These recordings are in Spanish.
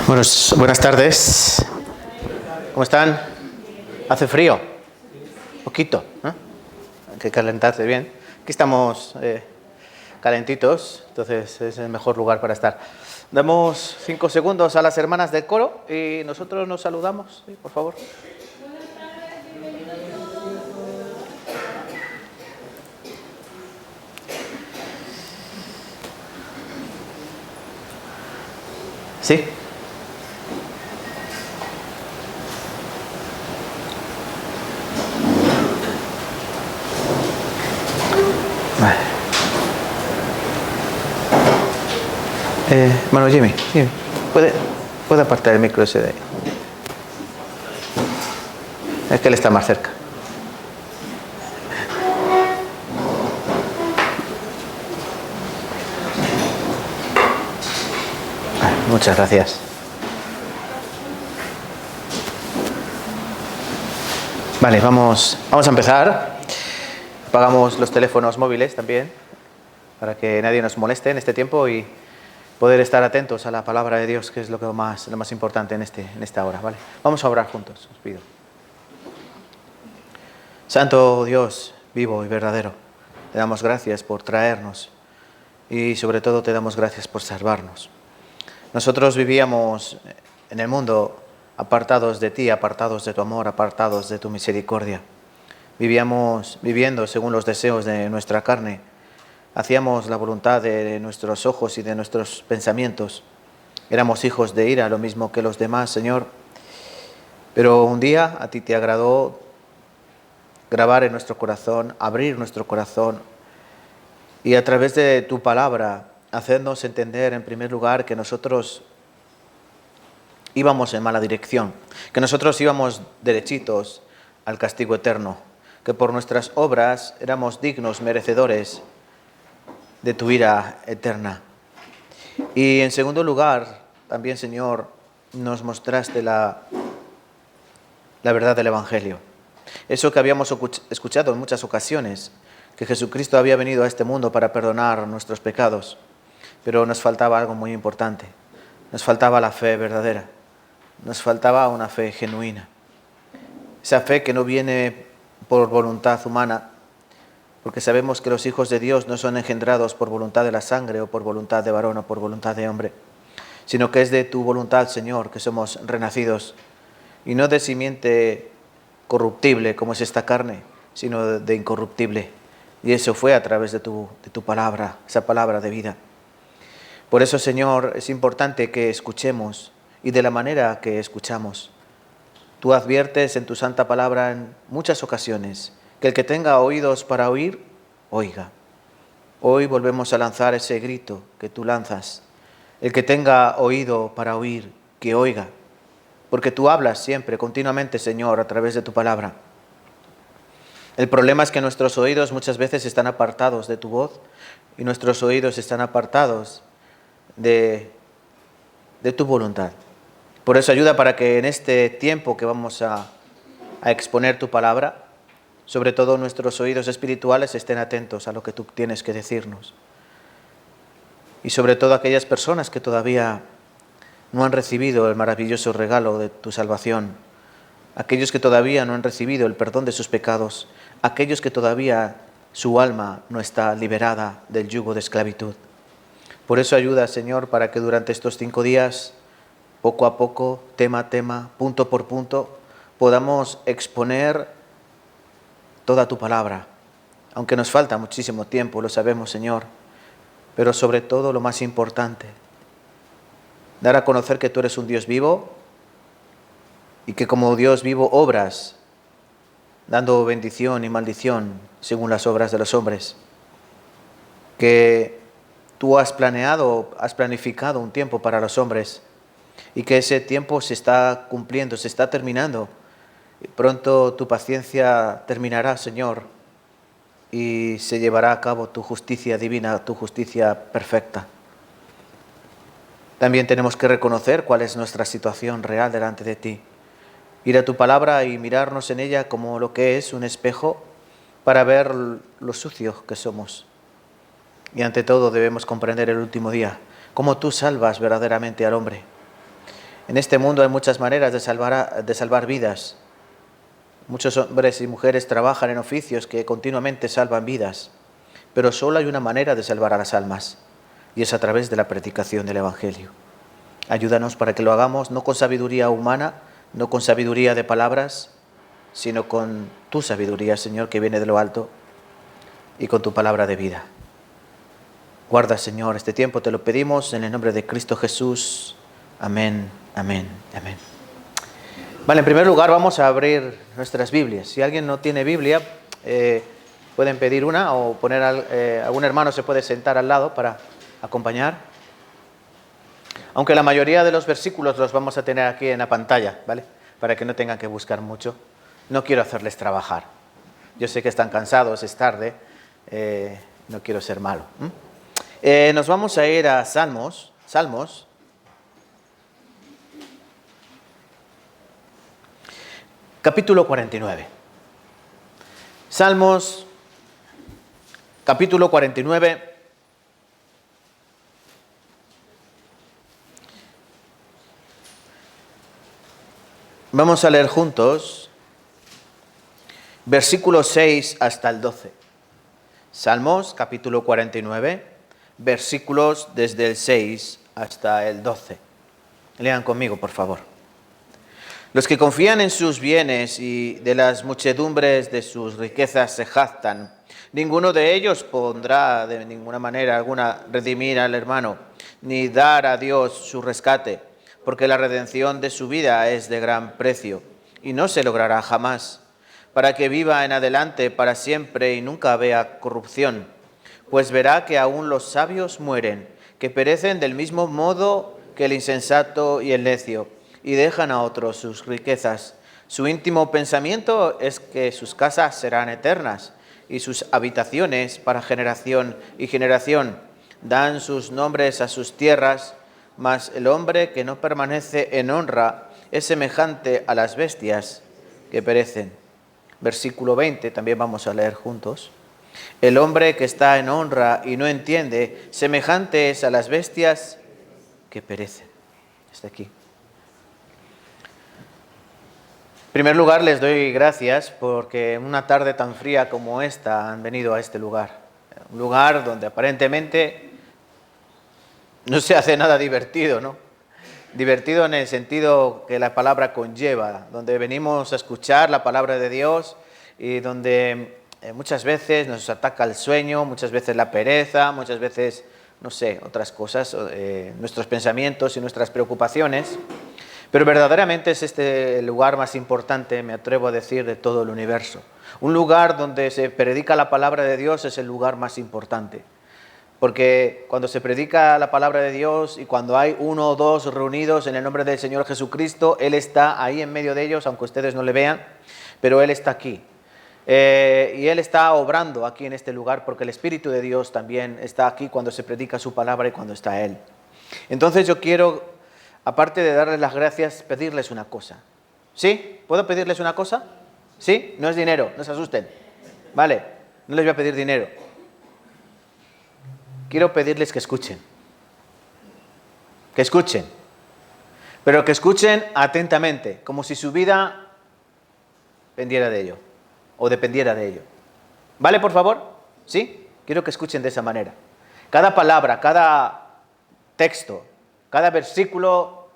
Buenas tardes. ¿Cómo están? ¿Hace frío? Poquito, ¿no? Hay que calentarse bien. Aquí estamos calentitos, entonces es el mejor lugar para estar. Damos 5 segundos a las hermanas del coro y nosotros nos saludamos, ¿sí? Por favor. ¿Sí? Bueno, Jimmy, ¿puede apartar el micro ese de ahí? Es que él está más cerca. Muchas gracias. Vale, vamos a empezar. Apagamos los teléfonos móviles también, para que nadie nos moleste en este tiempo y poder estar atentos a la palabra de Dios, que es lo más importante en esta hora, ¿vale? Vamos a orar juntos, os pido. Santo Dios, vivo y verdadero, te damos gracias por traernos y sobre todo te damos gracias por salvarnos. Nosotros vivíamos en el mundo apartados de ti, apartados de tu amor, apartados de tu misericordia. Vivíamos viviendo según los deseos de nuestra carne. Hacíamos la voluntad de nuestros ojos y de nuestros pensamientos. Éramos hijos de ira, lo mismo que los demás, Señor. Pero un día a ti te agradó grabar en nuestro corazón, abrir nuestro corazón y a través de tu palabra hacernos entender en primer lugar que nosotros íbamos en mala dirección, que nosotros íbamos derechitos al castigo eterno, que por nuestras obras éramos dignos, merecedores de tu ira eterna. Y en segundo lugar, también, Señor, nos mostraste la verdad del Evangelio. Eso que habíamos escuchado en muchas ocasiones, que Jesucristo había venido a este mundo para perdonar nuestros pecados, pero nos faltaba algo muy importante. Nos faltaba la fe verdadera, nos faltaba una fe genuina. Esa fe que no viene por voluntad humana, porque sabemos que los hijos de Dios no son engendrados por voluntad de la sangre o por voluntad de varón o por voluntad de hombre, sino que es de tu voluntad, Señor, que somos renacidos, y no de simiente corruptible como es esta carne, sino de incorruptible. Y eso fue a través de tu palabra, esa palabra de vida. Por eso, Señor, es importante que escuchemos y de la manera que escuchamos. Tú adviertes en tu santa palabra en muchas ocasiones que el que tenga oídos para oír, oiga. Hoy volvemos a lanzar ese grito que tú lanzas. El que tenga oído para oír, que oiga. Porque tú hablas siempre, continuamente, Señor, a través de tu palabra. El problema es que nuestros oídos muchas veces están apartados de tu voz y nuestros oídos están apartados de tu voluntad. Por eso ayuda para que en este tiempo que vamos a exponer tu palabra, sobre todo nuestros oídos espirituales estén atentos a lo que tú tienes que decirnos. Y sobre todo aquellas personas que todavía no han recibido el maravilloso regalo de tu salvación, aquellos que todavía no han recibido el perdón de sus pecados, aquellos que todavía su alma no está liberada del yugo de esclavitud. Por eso ayuda, Señor, para que durante estos 5 días, poco a poco, tema a tema, punto por punto, podamos exponer toda tu palabra. Aunque nos falta muchísimo tiempo, lo sabemos, Señor, pero sobre todo lo más importante, dar a conocer que tú eres un Dios vivo y que como Dios vivo obras, dando bendición y maldición según las obras de los hombres. Que tú has planificado un tiempo para los hombres y que ese tiempo se está cumpliendo, se está terminando. Y pronto tu paciencia terminará, Señor, y se llevará a cabo tu justicia divina, tu justicia perfecta. También tenemos que reconocer cuál es nuestra situación real delante de ti. Ir a tu palabra y mirarnos en ella como lo que es un espejo para ver lo sucios que somos. Y ante todo debemos comprender el último día, cómo tú salvas verdaderamente al hombre. En este mundo hay muchas maneras de salvar vidas. Muchos hombres y mujeres trabajan en oficios que continuamente salvan vidas, pero solo hay una manera de salvar a las almas, y es a través de la predicación del Evangelio. Ayúdanos para que lo hagamos no con sabiduría humana, no con sabiduría de palabras, sino con tu sabiduría, Señor, que viene de lo alto, y con tu palabra de vida. Guarda, Señor, este tiempo, te lo pedimos en el nombre de Cristo Jesús. Amén, amén, amén. Vale, en primer lugar vamos a abrir nuestras Biblias. Si alguien no tiene Biblia, pueden pedir una o poner algún hermano se puede sentar al lado para acompañar. Aunque la mayoría de los versículos los vamos a tener aquí en la pantalla, ¿vale? Para que no tengan que buscar mucho. No quiero hacerles trabajar. Yo sé que están cansados, es tarde, no quiero ser malo. Nos vamos a ir a Salmos, capítulo 49. Salmos, capítulo 49. Vamos a leer juntos versículos 6 hasta el 12. Salmos, capítulo 49, versículos desde el 6 hasta el 12. Lean conmigo, por favor. Los que confían en sus bienes y de las muchedumbres de sus riquezas se jactan. Ninguno de ellos pondrá de ninguna manera alguna redimir al hermano, ni dar a Dios su rescate, porque la redención de su vida es de gran precio, y no se logrará jamás, para que viva en adelante para siempre y nunca vea corrupción. Pues verá que aún los sabios mueren, que perecen del mismo modo que el insensato y el necio, y dejan a otros sus riquezas. Su íntimo pensamiento es que sus casas serán eternas, y sus habitaciones para generación y generación. Dan sus nombres a sus tierras, mas el hombre que no permanece en honra es semejante a las bestias que perecen. Versículo 20, también vamos a leer juntos. El hombre que está en honra y no entiende, semejante es a las bestias que perecen. Hasta aquí. En primer lugar, les doy gracias porque en una tarde tan fría como esta han venido a este lugar. Un lugar donde aparentemente no se hace nada divertido, ¿no? Divertido en el sentido que la palabra conlleva, donde venimos a escuchar la palabra de Dios y donde muchas veces nos ataca el sueño, muchas veces la pereza, muchas veces, no sé, otras cosas, nuestros pensamientos y nuestras preocupaciones. Pero verdaderamente es este el lugar más importante, me atrevo a decir, de todo el universo. Un lugar donde se predica la palabra de Dios es el lugar más importante. Porque cuando se predica la palabra de Dios y cuando hay uno o dos reunidos en el nombre del Señor Jesucristo, Él está ahí en medio de ellos, aunque ustedes no le vean, pero Él está aquí. Y Él está obrando aquí en este lugar porque el Espíritu de Dios también está aquí cuando se predica su palabra y cuando está Él. Entonces yo quiero, aparte de darles las gracias, pedirles una cosa. ¿Sí? ¿Puedo pedirles una cosa? ¿Sí? No es dinero, no se asusten. Vale, no les voy a pedir dinero. Quiero pedirles que escuchen, pero que escuchen atentamente, como si su vida dependiera de ello, o dependiera de ello. ¿Vale, por favor? ¿Sí? Quiero que escuchen de esa manera. Cada palabra, cada texto, cada versículo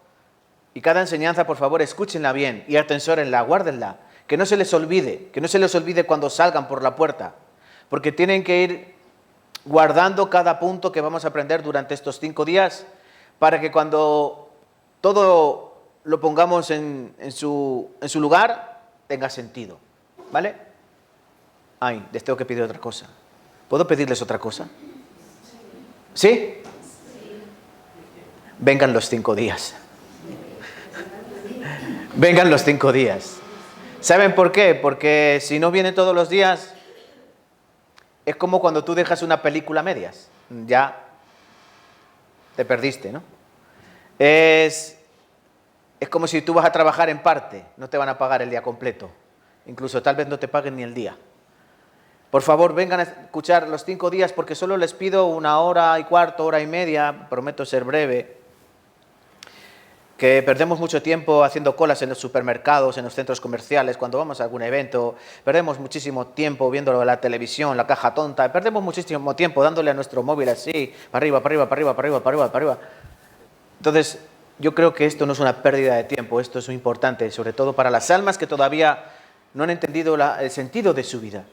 y cada enseñanza, por favor, escúchenla bien y atensórenla, guárdenla, que no se les olvide cuando salgan por la puerta, porque tienen que ir guardando cada punto que vamos a aprender durante estos 5 días para que cuando todo lo pongamos en su lugar tenga sentido. ¿Vale? Ay, les tengo que pedir otra cosa. ¿Puedo pedirles otra cosa? ¿Sí? Vengan los 5 días. Vengan los 5 días. ¿Saben por qué? Porque si no vienen todos los días, es como cuando tú dejas una película a medias. Ya te perdiste, ¿no? Es como si tú vas a trabajar en parte, no te van a pagar el día completo. Incluso tal vez no te paguen ni el día. Por favor, vengan a escuchar los 5 días porque solo les pido 1 hora y cuarto, hora y media, prometo ser breve. que perdemos mucho tiempo haciendo colas en los supermercados, en los centros comerciales, cuando vamos a algún evento, perdemos muchísimo tiempo viéndolo en la televisión, la caja tonta, perdemos muchísimo tiempo dándole a nuestro móvil así, para arriba, para arriba, para arriba, para arriba, para arriba, para arriba. Entonces, yo creo que esto no es una pérdida de tiempo, esto es muy importante, sobre todo para las almas que todavía no han entendido el sentido de su vida.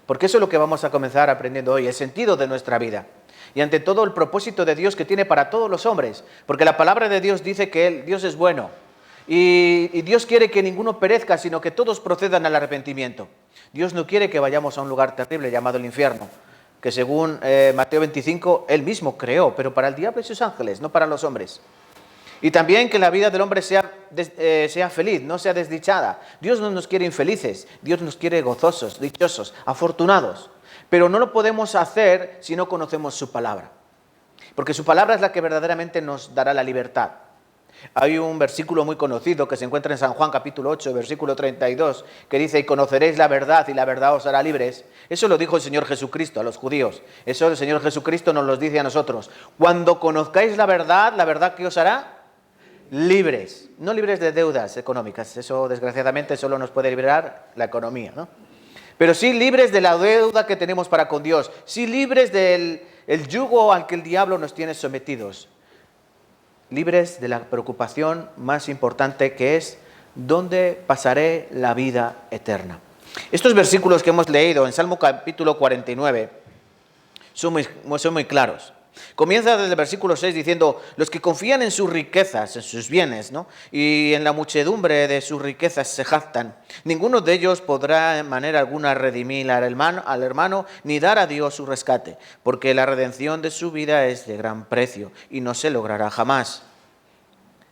Porque eso es lo que vamos a comenzar aprendiendo hoy, el sentido de nuestra vida. Y ante todo el propósito de Dios que tiene para todos los hombres. Porque la palabra de Dios dice que Dios es bueno. Y Dios quiere que ninguno perezca, sino que todos procedan al arrepentimiento. Dios no quiere que vayamos a un lugar terrible llamado el infierno, que según Mateo 25, Él mismo creó, pero para el diablo y sus ángeles, no para los hombres. Y también que la vida del hombre sea feliz, no sea desdichada. Dios no nos quiere infelices, Dios nos quiere gozosos, dichosos, afortunados. Pero no lo podemos hacer si no conocemos su palabra. Porque su palabra es la que verdaderamente nos dará la libertad. Hay un versículo muy conocido que se encuentra en San Juan capítulo 8, versículo 32, que dice: y conoceréis la verdad y la verdad os hará libres. Eso lo dijo el Señor Jesucristo a los judíos. Eso el Señor Jesucristo nos lo dice a nosotros. Cuando conozcáis la verdad ¿qué os hará? Libres. No libres de deudas económicas. Eso desgraciadamente solo nos puede liberar la economía, ¿no? Pero sí libres de la deuda que tenemos para con Dios, sí libres del yugo al que el diablo nos tiene sometidos, libres de la preocupación más importante, que es ¿dónde pasaré la vida eterna? Estos versículos que hemos leído en Salmo capítulo 49 son muy claros. Comienza desde el versículo 6 diciendo: los que confían en sus riquezas, en sus bienes, ¿no?, y en la muchedumbre de sus riquezas se jactan. Ninguno de ellos podrá en manera alguna redimir al hermano, ni dar a Dios su rescate, porque la redención de su vida es de gran precio y no se logrará jamás,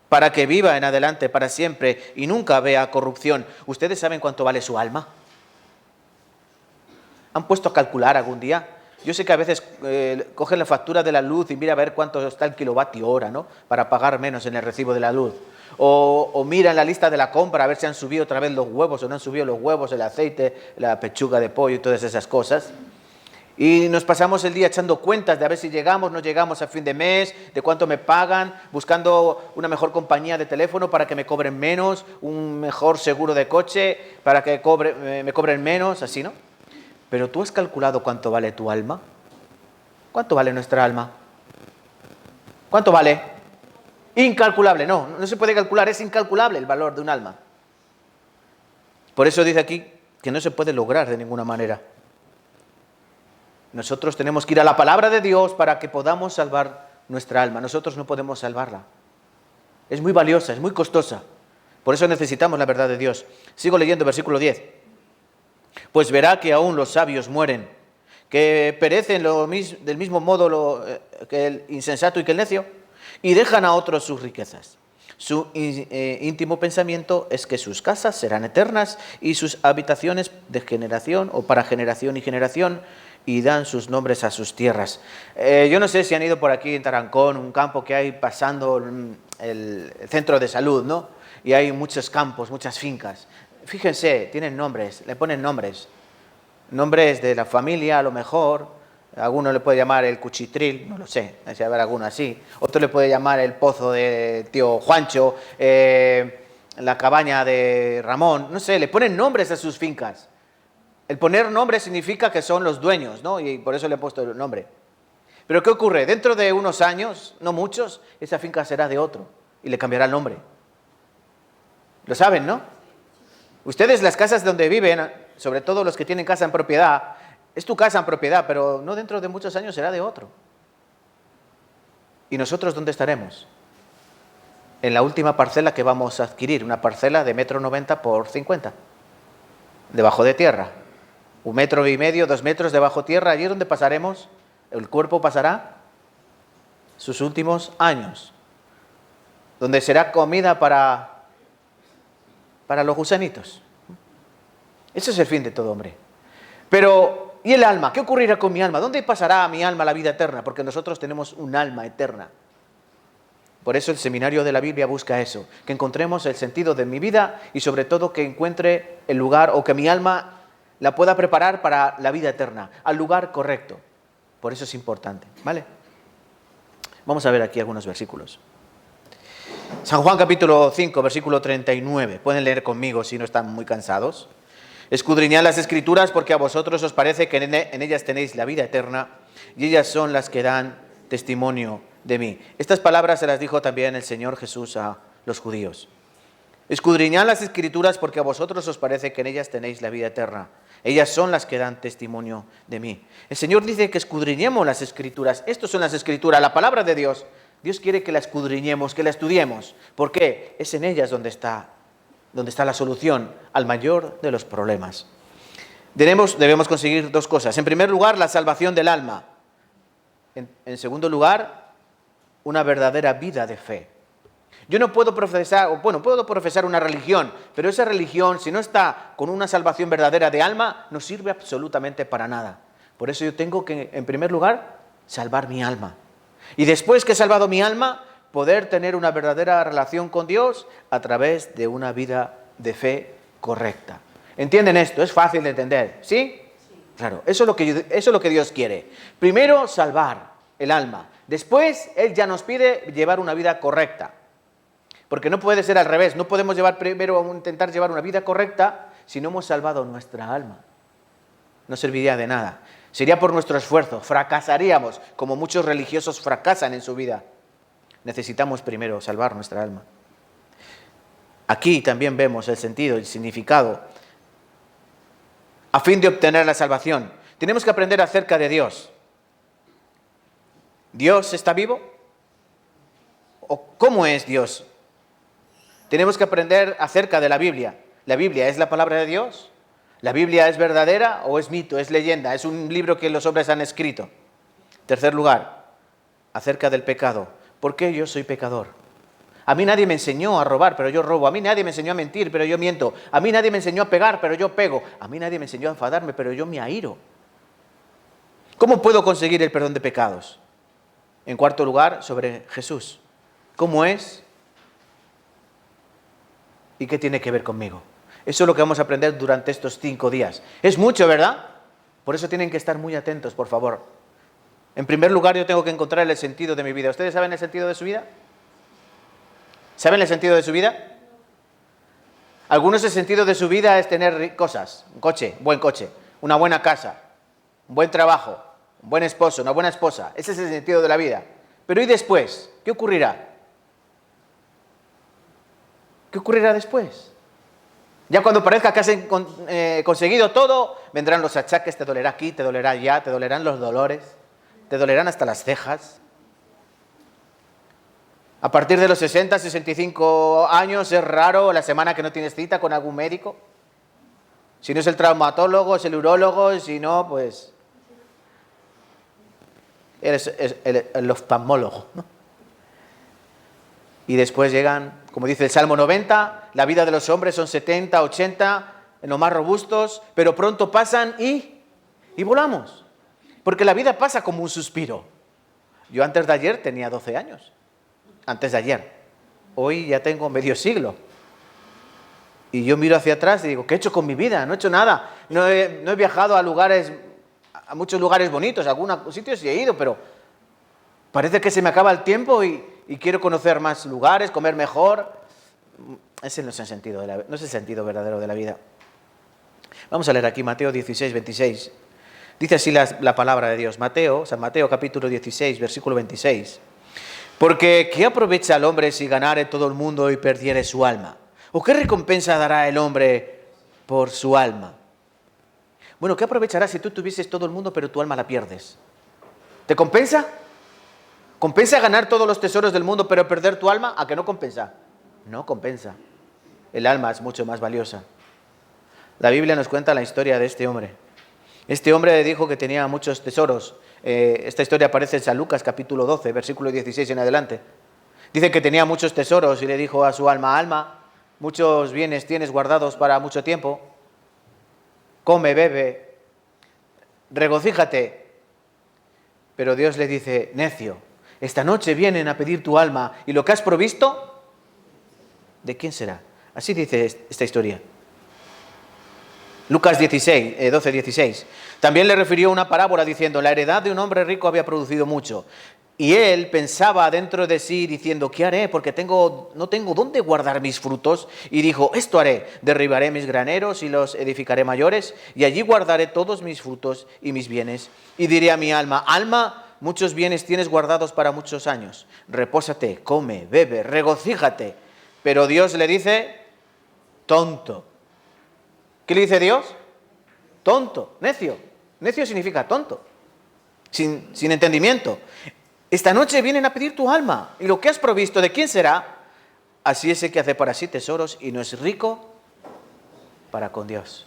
para que viva en adelante para siempre y nunca vea corrupción. ¿Ustedes saben cuánto vale su alma? ¿Han puesto a calcular algún día? Yo sé que a veces cogen la factura de la luz y mira a ver cuánto está el kilovatio hora, ¿no?, para pagar menos en el recibo de la luz. O miran la lista de la compra a ver si han subido otra vez los huevos o no han subido los huevos, el aceite, la pechuga de pollo y todas esas cosas. Y nos pasamos el día echando cuentas de a ver si llegamos, no llegamos a fin de mes, de cuánto me pagan, buscando una mejor compañía de teléfono para que me cobren menos, un mejor seguro de coche para que me cobren menos, así, ¿no? Pero ¿tú has calculado cuánto vale tu alma? ¿Cuánto vale nuestra alma? ¿Cuánto vale? Incalculable, no se puede calcular, es incalculable el valor de un alma. Por eso dice aquí que no se puede lograr de ninguna manera. Nosotros tenemos que ir a la palabra de Dios para que podamos salvar nuestra alma. Nosotros no podemos salvarla. Es muy valiosa, es muy costosa. Por eso necesitamos la verdad de Dios. Sigo leyendo versículo 10. Pues verá que aún los sabios mueren, que perecen del mismo modo que el insensato y que el necio, y dejan a otros sus riquezas. Su íntimo pensamiento es que sus casas serán eternas y sus habitaciones de generación o para generación y generación, y dan sus nombres a sus tierras. Yo no sé si han ido por aquí en Tarancón, un campo que hay pasando el centro de salud, ¿no? Y hay muchos campos, muchas fincas. Fíjense, tienen nombres, le ponen nombres de la familia a lo mejor. Alguno le puede llamar el cuchitril, no lo sé, si habrá alguno así. Otro le puede llamar el pozo de tío Juancho, la cabaña de Ramón, no sé, le ponen nombres a sus fincas. El poner nombre significa que son los dueños, ¿no? Y por eso le he puesto el nombre. Pero ¿qué ocurre? Dentro de unos años, no muchos, esa finca será de otro y le cambiará el nombre. Lo saben, ¿no? Ustedes, las casas donde viven, sobre todo los que tienen casa en propiedad, es tu casa en propiedad, pero no dentro de muchos años será de otro. ¿Y nosotros dónde estaremos? En la última parcela que vamos a adquirir, una parcela de 1,90 m por 50, debajo de tierra. 1,5 m, 2 metros debajo tierra, allí es donde pasaremos, el cuerpo pasará sus últimos años, donde será comida para los gusanitos. Ese es el fin de todo hombre. Pero, ¿y el alma? ¿Qué ocurrirá con mi alma? ¿Dónde pasará mi alma la vida eterna? Porque nosotros tenemos un alma eterna. Por eso el seminario de la Biblia busca eso, que encontremos el sentido de mi vida y sobre todo que encuentre el lugar, o que mi alma la pueda preparar para la vida eterna, al lugar correcto. Por eso es importante, ¿vale? Vamos a ver aquí algunos versículos. San Juan capítulo 5, versículo 39. Pueden leer conmigo si no están muy cansados. Escudriñad las Escrituras porque a vosotros os parece que en ellas tenéis la vida eterna y ellas son las que dan testimonio de mí. Estas palabras se las dijo también el Señor Jesús a los judíos. Escudriñad las Escrituras porque a vosotros os parece que en ellas tenéis la vida eterna. Ellas son las que dan testimonio de mí. El Señor dice que escudriñemos las Escrituras. Estas son las Escrituras, la palabra de Dios. Dios quiere que la escudriñemos, que la estudiemos. ¿Por qué? Es en ellas donde está la solución al mayor de los problemas. Debemos conseguir dos cosas. En primer lugar, la salvación del alma. En segundo lugar, una verdadera vida de fe. Yo no puedo puedo profesar una religión, pero esa religión, si no está con una salvación verdadera de alma, no sirve absolutamente para nada. Por eso yo tengo que, en primer lugar, salvar mi alma. Y después que he salvado mi alma, poder tener una verdadera relación con Dios a través de una vida de fe correcta. ¿Entienden esto? Es fácil de entender, ¿sí? Claro, eso es lo que Dios quiere. Primero, salvar el alma. Después, Él ya nos pide llevar una vida correcta. Porque no puede ser al revés. No podemos intentar llevar una vida correcta si no hemos salvado nuestra alma. No serviría de nada. Sería por nuestro esfuerzo. Fracasaríamos, como muchos religiosos fracasan en su vida. Necesitamos primero salvar nuestra alma. Aquí también vemos el sentido, el significado. A fin de obtener la salvación, tenemos que aprender acerca de Dios. ¿Dios está vivo? ¿O cómo es Dios? Tenemos que aprender acerca de la Biblia. ¿La Biblia es la palabra de Dios? ¿La Biblia es verdadera o es mito, es leyenda? Es un libro que los hombres han escrito. Tercer lugar, acerca del pecado. ¿Por qué yo soy pecador? A mí nadie me enseñó a robar, pero yo robo. A mí nadie me enseñó a mentir, pero yo miento. A mí nadie me enseñó a pegar, pero yo pego. A mí nadie me enseñó a enfadarme, pero yo me airo. ¿Cómo puedo conseguir el perdón de pecados? En cuarto lugar, sobre Jesús. ¿Cómo es? ¿Y qué tiene que ver conmigo? Eso es lo que vamos a aprender durante estos 5 días. Es mucho, ¿verdad? Por eso tienen que estar muy atentos, por favor. En primer lugar, yo tengo que encontrar el sentido de mi vida. ¿Ustedes saben el sentido de su vida? ¿Saben el sentido de su vida? Algunos el sentido de su vida es tener cosas, un coche, buen coche, una buena casa, un buen trabajo, un buen esposo, una buena esposa. Ese es el sentido de la vida. Pero ¿y después? ¿Qué ocurrirá? ¿Qué ocurrirá después? Ya cuando parezca que has conseguido todo, vendrán los achaques, te dolerá aquí, te dolerá allá, te dolerán los dolores, te dolerán hasta las cejas. A partir de los 60, 65 años es raro la semana que no tienes cita con algún médico. Si no es el traumatólogo, es el urólogo, si no, pues eres el oftalmólogo, ¿no? Y después llegan, como dice el Salmo 90, la vida de los hombres son 70, 80, en los más robustos, pero pronto pasan y volamos. Porque la vida pasa como un suspiro. Yo antes de ayer tenía 12 años. Antes de ayer. Hoy ya tengo medio siglo. Y yo miro hacia atrás y digo, ¿qué he hecho con mi vida? No he hecho nada. No he viajado a muchos lugares bonitos, a algunos sitios sí he ido, pero parece que se me acaba el tiempo y quiero conocer más lugares, comer mejor. Ese no es el sentido no es el sentido verdadero de la vida. Vamos a leer aquí Mateo 16, 26. Dice así la palabra de Dios. San Mateo capítulo 16, versículo 26. Porque ¿qué aprovecha el hombre si ganare todo el mundo y perdiere su alma? ¿O qué recompensa dará el hombre por su alma? Bueno, ¿qué aprovechará si tú tuvieses todo el mundo pero tu alma la pierdes? ¿Te compensa? ¿Compensa ganar todos los tesoros del mundo pero perder tu alma? ¿A qué no compensa? No compensa. El alma es mucho más valiosa. La Biblia nos cuenta la historia de este hombre. Este hombre dijo que tenía muchos tesoros. Esta historia aparece en San Lucas capítulo 12, versículo 16 en adelante. Dice que tenía muchos tesoros y le dijo a su alma, alma, muchos bienes tienes guardados para mucho tiempo. Come, bebe, regocíjate. Pero Dios le dice, necio, esta noche vienen a pedir tu alma y lo que has provisto, ¿de quién será? Así dice esta historia. Lucas 12, 16. También le refirió una parábola diciendo, la heredad de un hombre rico había producido mucho. Y él pensaba dentro de sí diciendo, ¿qué haré? Porque no tengo dónde guardar mis frutos. Y dijo, esto haré, derribaré mis graneros y los edificaré mayores, y allí guardaré todos mis frutos y mis bienes. Y diré a mi alma, alma, muchos bienes tienes guardados para muchos años. Repósate, come, bebe, regocíjate. Pero Dios le dice, tonto. ¿Qué le dice Dios? Tonto, necio. Necio significa tonto, sin entendimiento. Esta noche vienen a pedir tu alma, y lo que has provisto, ¿de quién será? Así es el que hace para sí tesoros y no es rico para con Dios.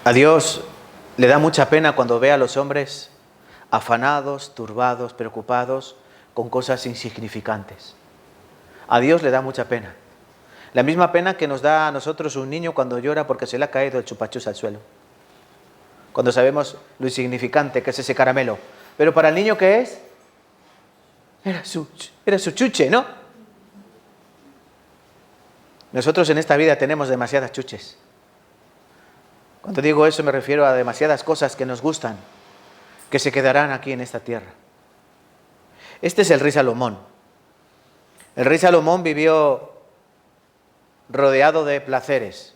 A Dios le da mucha pena cuando ve a los hombres afanados, turbados, preocupados con cosas insignificantes. A Dios le da mucha pena. La misma pena que nos da a nosotros un niño cuando llora porque se le ha caído el chupachus al suelo. Cuando sabemos lo insignificante que es ese caramelo. Pero para el niño, ¿qué es? Era su chuche, ¿no? Nosotros en esta vida tenemos demasiadas chuches. Cuando digo eso me refiero a demasiadas cosas que nos gustan, que se quedarán aquí en esta tierra. Este es el rey Salomón. El rey Salomón vivió rodeado de placeres.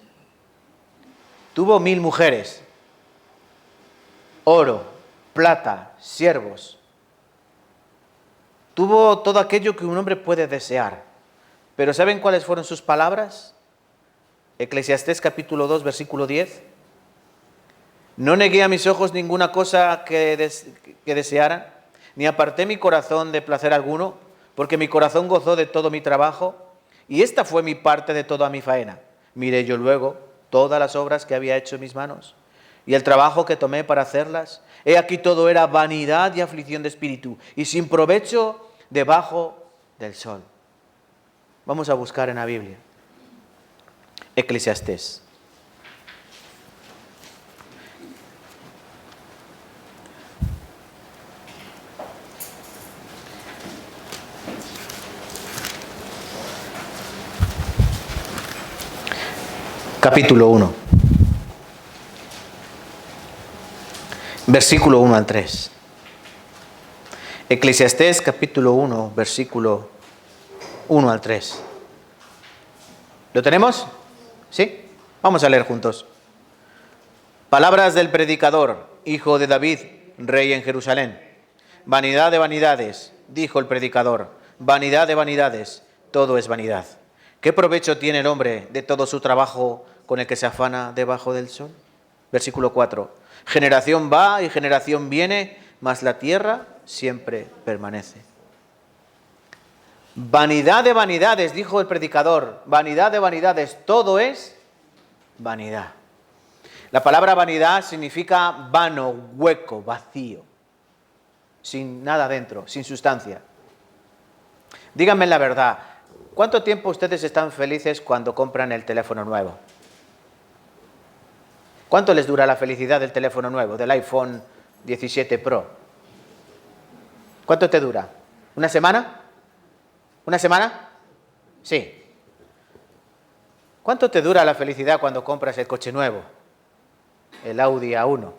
Tuvo 1000 mujeres, oro, plata, siervos. Tuvo todo aquello que un hombre puede desear. Pero ¿saben cuáles fueron sus palabras? Eclesiastés capítulo 2, versículo 10. No negué a mis ojos ninguna cosa que deseara, ni aparté mi corazón de placer alguno, porque mi corazón gozó de todo mi trabajo, y esta fue mi parte de toda mi faena. Miré yo luego todas las obras que había hecho en mis manos, y el trabajo que tomé para hacerlas. He aquí todo era vanidad y aflicción de espíritu, y sin provecho debajo del sol. Vamos a buscar en la Biblia. Eclesiastés. Capítulo 1. Versículo 1 al 3. Eclesiastés capítulo 1, versículo 1 al 3. ¿Lo tenemos? ¿Sí? Vamos a leer juntos. Palabras del predicador, hijo de David, rey en Jerusalén. Vanidad de vanidades, dijo el predicador, vanidad de vanidades, todo es vanidad. ¿Qué provecho tiene el hombre de todo su trabajo con el que se afana debajo del sol? Versículo 4. Generación va y generación viene, mas la tierra siempre permanece. Vanidad de vanidades, dijo el predicador, vanidad de vanidades, todo es vanidad. La palabra vanidad significa vano, hueco, vacío, sin nada dentro, sin sustancia. Díganme la verdad, ¿cuánto tiempo ustedes están felices cuando compran el teléfono nuevo? ¿Cuánto les dura la felicidad del teléfono nuevo, del iPhone 17 Pro? ¿Cuánto te dura? ¿Una semana? ¿Una semana? Sí. ¿Cuánto te dura la felicidad cuando compras el coche nuevo? El Audi A1.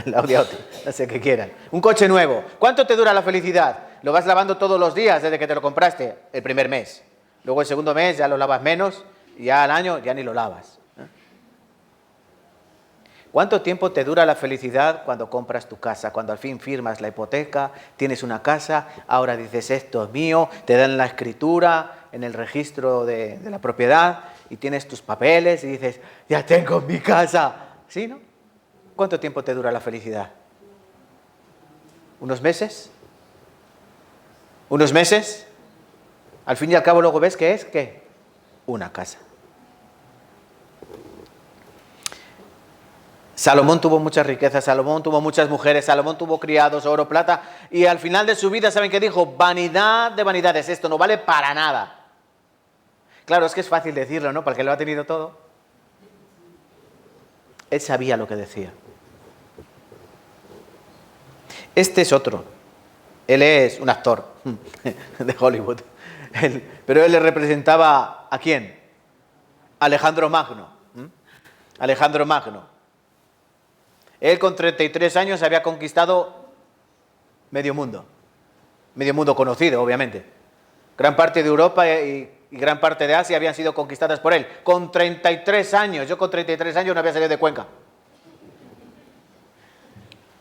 El Audi A2, no sé qué quieran. Un coche nuevo. ¿Cuánto te dura la felicidad? Lo vas lavando todos los días desde que te lo compraste el primer mes. Luego el segundo mes ya lo lavas menos y ya al año ya ni lo lavas. ¿Cuánto tiempo te dura la felicidad cuando compras tu casa? Cuando al fin firmas la hipoteca, tienes una casa, ahora dices esto es mío, te dan la escritura en el registro de la propiedad y tienes tus papeles y dices, ya tengo mi casa. ¿Sí, no? ¿Cuánto tiempo te dura la felicidad? ¿Unos meses? ¿Unos meses? Al fin y al cabo luego ves que es, ¿qué? Una casa. Salomón tuvo muchas riquezas, Salomón tuvo muchas mujeres, Salomón tuvo criados, oro, plata, y al final de su vida, ¿saben qué dijo? Vanidad de vanidades, esto no vale para nada. Claro, es que es fácil decirlo, ¿no? Para el que lo ha tenido todo. Él sabía lo que decía. Este es otro. Él es un actor de Hollywood. Pero él le representaba ¿a quién? Alejandro Magno. Alejandro Magno. Él con 33 años había conquistado medio mundo conocido, obviamente. Gran parte de Europa y gran parte de Asia habían sido conquistadas por él. Con 33 años, yo con 33 años no había salido de Cuenca.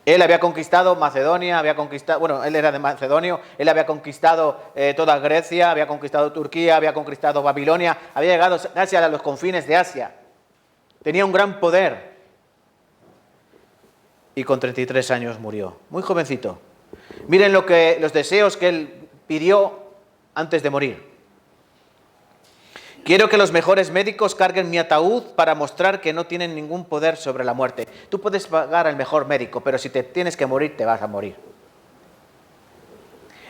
Él había conquistado Macedonia, él era de Macedonio, él había conquistado toda Grecia, había conquistado Turquía, había conquistado Babilonia, había llegado casi a los confines de Asia. Tenía un gran poder. Y con 33 años murió, muy jovencito. Miren los deseos que él pidió antes de morir. Quiero que los mejores médicos carguen mi ataúd para mostrar que no tienen ningún poder sobre la muerte. Tú puedes pagar al mejor médico, pero si te tienes que morir, te vas a morir.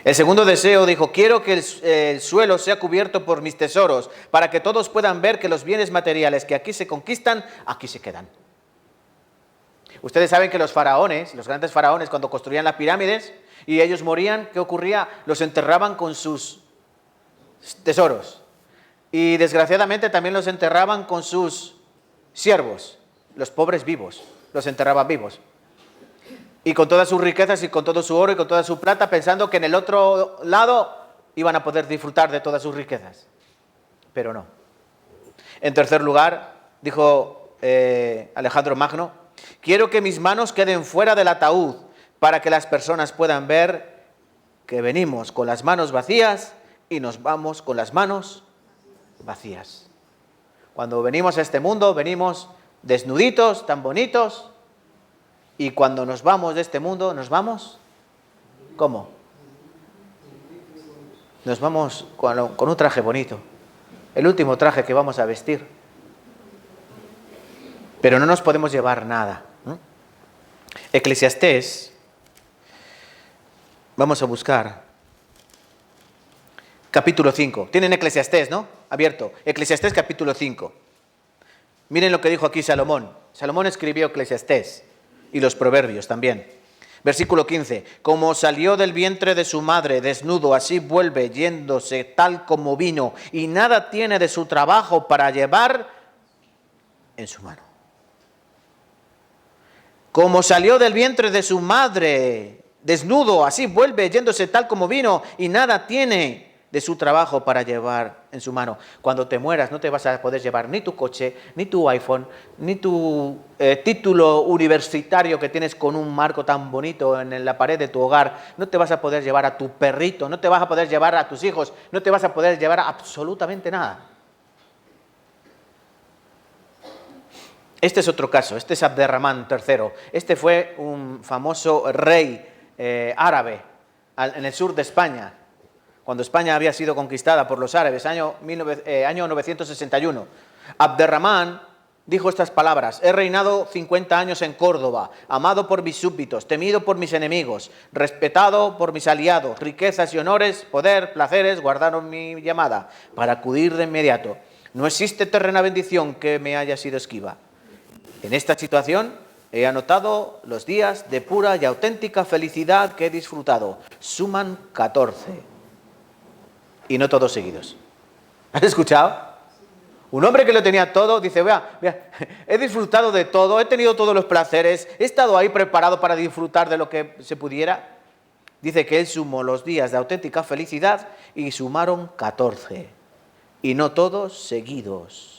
El segundo deseo dijo, quiero que el suelo sea cubierto por mis tesoros, para que todos puedan ver que los bienes materiales que aquí se conquistan, aquí se quedan. Ustedes saben que los faraones, los grandes faraones, cuando construían las pirámides y ellos morían, ¿qué ocurría? Los enterraban con sus tesoros. Y desgraciadamente también los enterraban con sus siervos, los pobres vivos, los enterraban vivos. Y con todas sus riquezas y con todo su oro y con toda su plata, pensando que en el otro lado iban a poder disfrutar de todas sus riquezas. Pero no. En tercer lugar, dijo Alejandro Magno, quiero que mis manos queden fuera del ataúd para que las personas puedan ver que venimos con las manos vacías y nos vamos con las manos vacías. Cuando venimos a este mundo, venimos desnuditos, tan bonitos, y cuando nos vamos de este mundo, ¿nos vamos? ¿Cómo? Nos vamos con un traje bonito, el último traje que vamos a vestir. Pero no nos podemos llevar nada. Eclesiastés, vamos a buscar, capítulo 5. Tienen Eclesiastés, ¿no? Abierto. Eclesiastés capítulo 5. Miren lo que dijo aquí Salomón. Salomón escribió Eclesiastés y los Proverbios también. Versículo 15. Como salió del vientre de su madre desnudo, así vuelve yéndose tal como vino, y nada tiene de su trabajo para llevar en su mano. Como salió del vientre de su madre desnudo, así vuelve yéndose tal como vino, y nada tiene de su trabajo para llevar en su mano. Cuando te mueras no te vas a poder llevar ni tu coche, ni tu iPhone, ni tu título universitario que tienes con un marco tan bonito en la pared de tu hogar. No te vas a poder llevar a tu perrito, no te vas a poder llevar a tus hijos, no te vas a poder llevar a absolutamente nada. Este es otro caso, este es Abderramán III. Este fue un famoso rey árabe en el sur de España, cuando España había sido conquistada por los árabes, año 961. Abderramán dijo estas palabras: he reinado 50 años en Córdoba, amado por mis súbditos, temido por mis enemigos, respetado por mis aliados, riquezas y honores, poder, placeres, guardaron mi llamada para acudir de inmediato. No existe terrena bendición que me haya sido esquiva. En esta situación he anotado los días de pura y auténtica felicidad que he disfrutado. Suman 14. Y no todos seguidos. ¿Has escuchado? Un hombre que lo tenía todo, dice, vea, he disfrutado de todo, he tenido todos los placeres, he estado ahí preparado para disfrutar de lo que se pudiera. Dice que él sumó los días de auténtica felicidad y sumaron 14. Y no todos seguidos.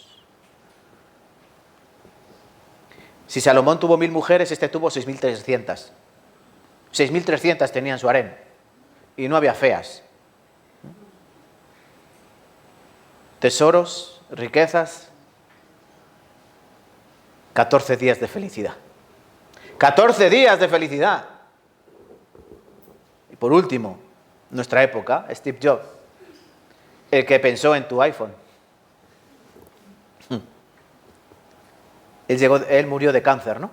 Si Salomón tuvo 1000 mujeres, este tuvo 6300. 6300 tenían su harén. Y no había feas. Tesoros, riquezas, 14 días de felicidad. 14 días de felicidad. Y por último, nuestra época, Steve Jobs, el que pensó en tu iPhone. Él murió de cáncer, ¿no?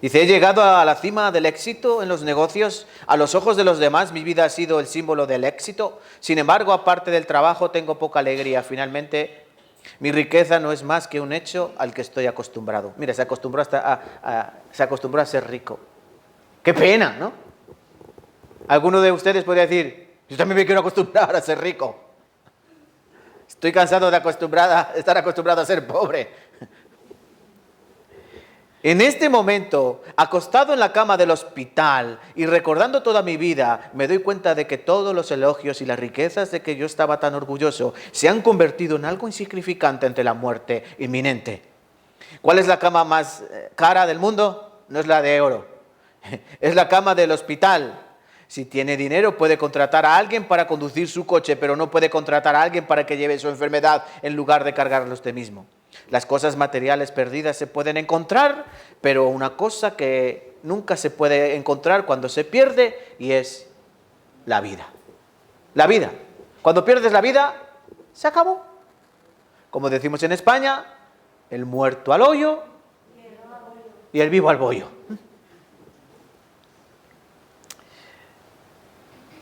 Dice, he llegado a la cima del éxito en los negocios. A los ojos de los demás mi vida ha sido el símbolo del éxito. Sin embargo, aparte del trabajo, tengo poca alegría. Finalmente, mi riqueza no es más que un hecho al que estoy acostumbrado. Mira, se acostumbró a ser rico. ¡Qué pena!, ¿no? Alguno de ustedes podría decir, yo también me quiero acostumbrar a ser rico. Estoy cansado de estar acostumbrado a ser pobre. En este momento, acostado en la cama del hospital y recordando toda mi vida, me doy cuenta de que todos los elogios y las riquezas de que yo estaba tan orgulloso se han convertido en algo insignificante ante la muerte inminente. ¿Cuál es la cama más cara del mundo? No es la de oro, es la cama del hospital. Si tiene dinero puede contratar a alguien para conducir su coche, pero no puede contratar a alguien para que lleve su enfermedad en lugar de cargarlo usted mismo. Las cosas materiales perdidas se pueden encontrar, pero una cosa que nunca se puede encontrar cuando se pierde, y es la vida. La vida. Cuando pierdes la vida, se acabó. Como decimos en España, el muerto al hoyo y el vivo al bollo.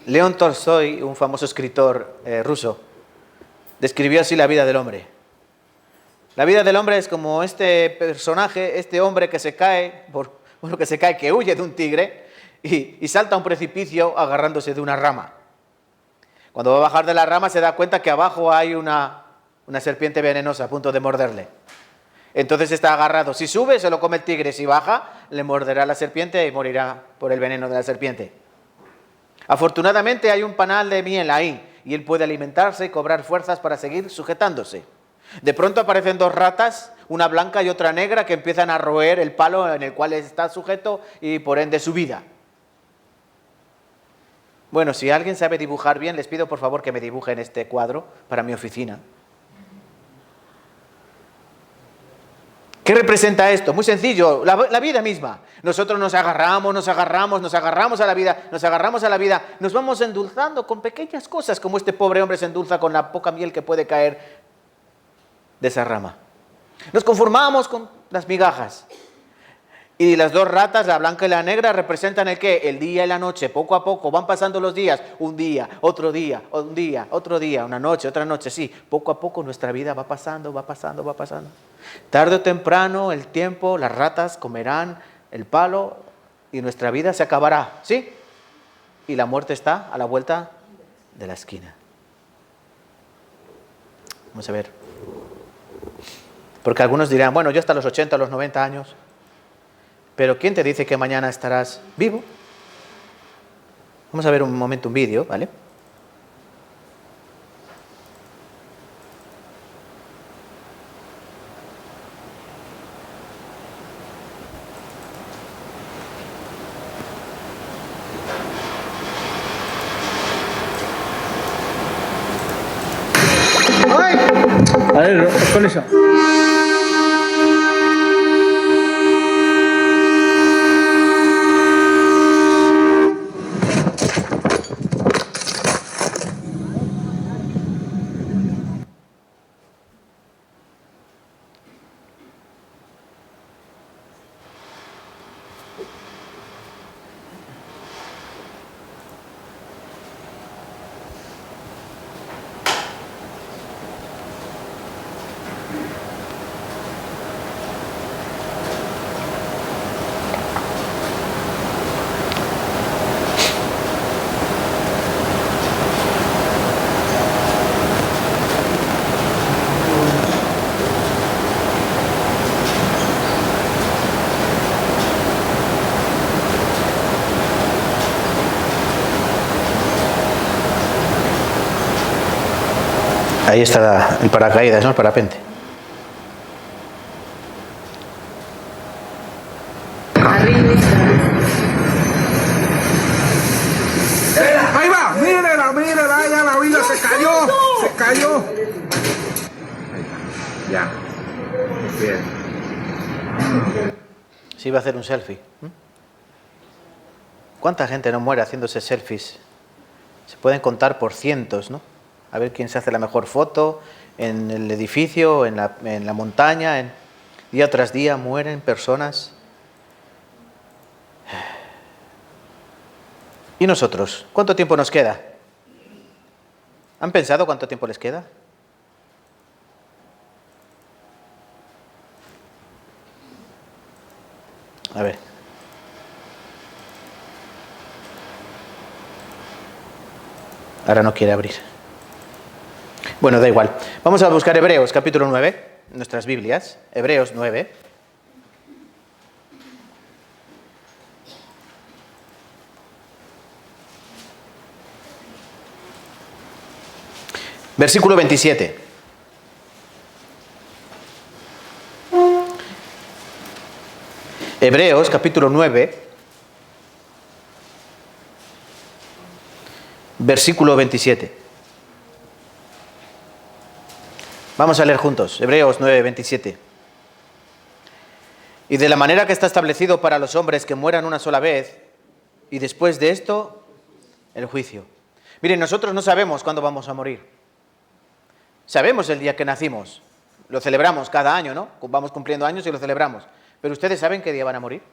León Tolstói, un famoso escritor ruso, describió así la vida del hombre. La vida del hombre es como este personaje, este hombre que se cae, que huye de un tigre y salta a un precipicio agarrándose de una rama. Cuando va a bajar de la rama se da cuenta que abajo hay una serpiente venenosa a punto de morderle. Entonces está agarrado. Si sube, se lo come el tigre. Si baja, le morderá la serpiente y morirá por el veneno de la serpiente. Afortunadamente hay un panal de miel ahí y él puede alimentarse y cobrar fuerzas para seguir sujetándose. De pronto aparecen dos ratas, una blanca y otra negra, que empiezan a roer el palo en el cual está sujeto y por ende su vida. Bueno, si alguien sabe dibujar bien, les pido por favor que me dibujen este cuadro para mi oficina. ¿Qué representa esto? Muy sencillo, la vida misma. Nosotros nos agarramos a la vida, nos vamos endulzando con pequeñas cosas, como este pobre hombre se endulza con la poca miel que puede caer de esa rama. Nos conformamos con las migajas. Y las dos ratas, la blanca y la negra, representan el ¿qué? El día y la noche. Poco a poco van pasando los días. Un día, otro día, otro día, una noche, otra noche. Sí, poco a poco nuestra vida va pasando. Tarde o temprano el tiempo, las ratas comerán el palo y nuestra vida se acabará. ¿Sí? Y la muerte está a la vuelta de la esquina. Vamos a ver. Porque algunos dirán, bueno, yo hasta los 80, los 90 años... Pero ¿quién te dice que mañana estarás vivo? Vamos a ver un momento un vídeo, ¿vale? A ver, con eso. Ahí está el paracaídas, ¿no? El parapente. Ahí va, mírela, ya la vida se cayó. Ya. Bien. Sí, iba a hacer un selfie. ¿Cuánta gente no muere haciéndose selfies? Se pueden contar por cientos, ¿no? A ver quién se hace la mejor foto en el edificio, en la montaña. Día tras día mueren personas. ¿Y nosotros? ¿Cuánto tiempo nos queda? ¿Han pensado cuánto tiempo les queda? A ver. Ahora no quiere abrir. Bueno, da igual. Vamos a buscar Hebreos, capítulo 9, nuestras Biblias. Hebreos 9. Versículo 27. Hebreos, capítulo 9, versículo 27. Vamos a leer juntos, Hebreos 9, 27. Y de la manera que está establecido para los hombres que mueran una sola vez, y después de esto, el juicio. Miren, nosotros no sabemos cuándo vamos a morir. Sabemos el día que nacimos. Lo celebramos cada año, ¿no? Vamos cumpliendo años y lo celebramos. Pero ¿ustedes saben qué día van a morir?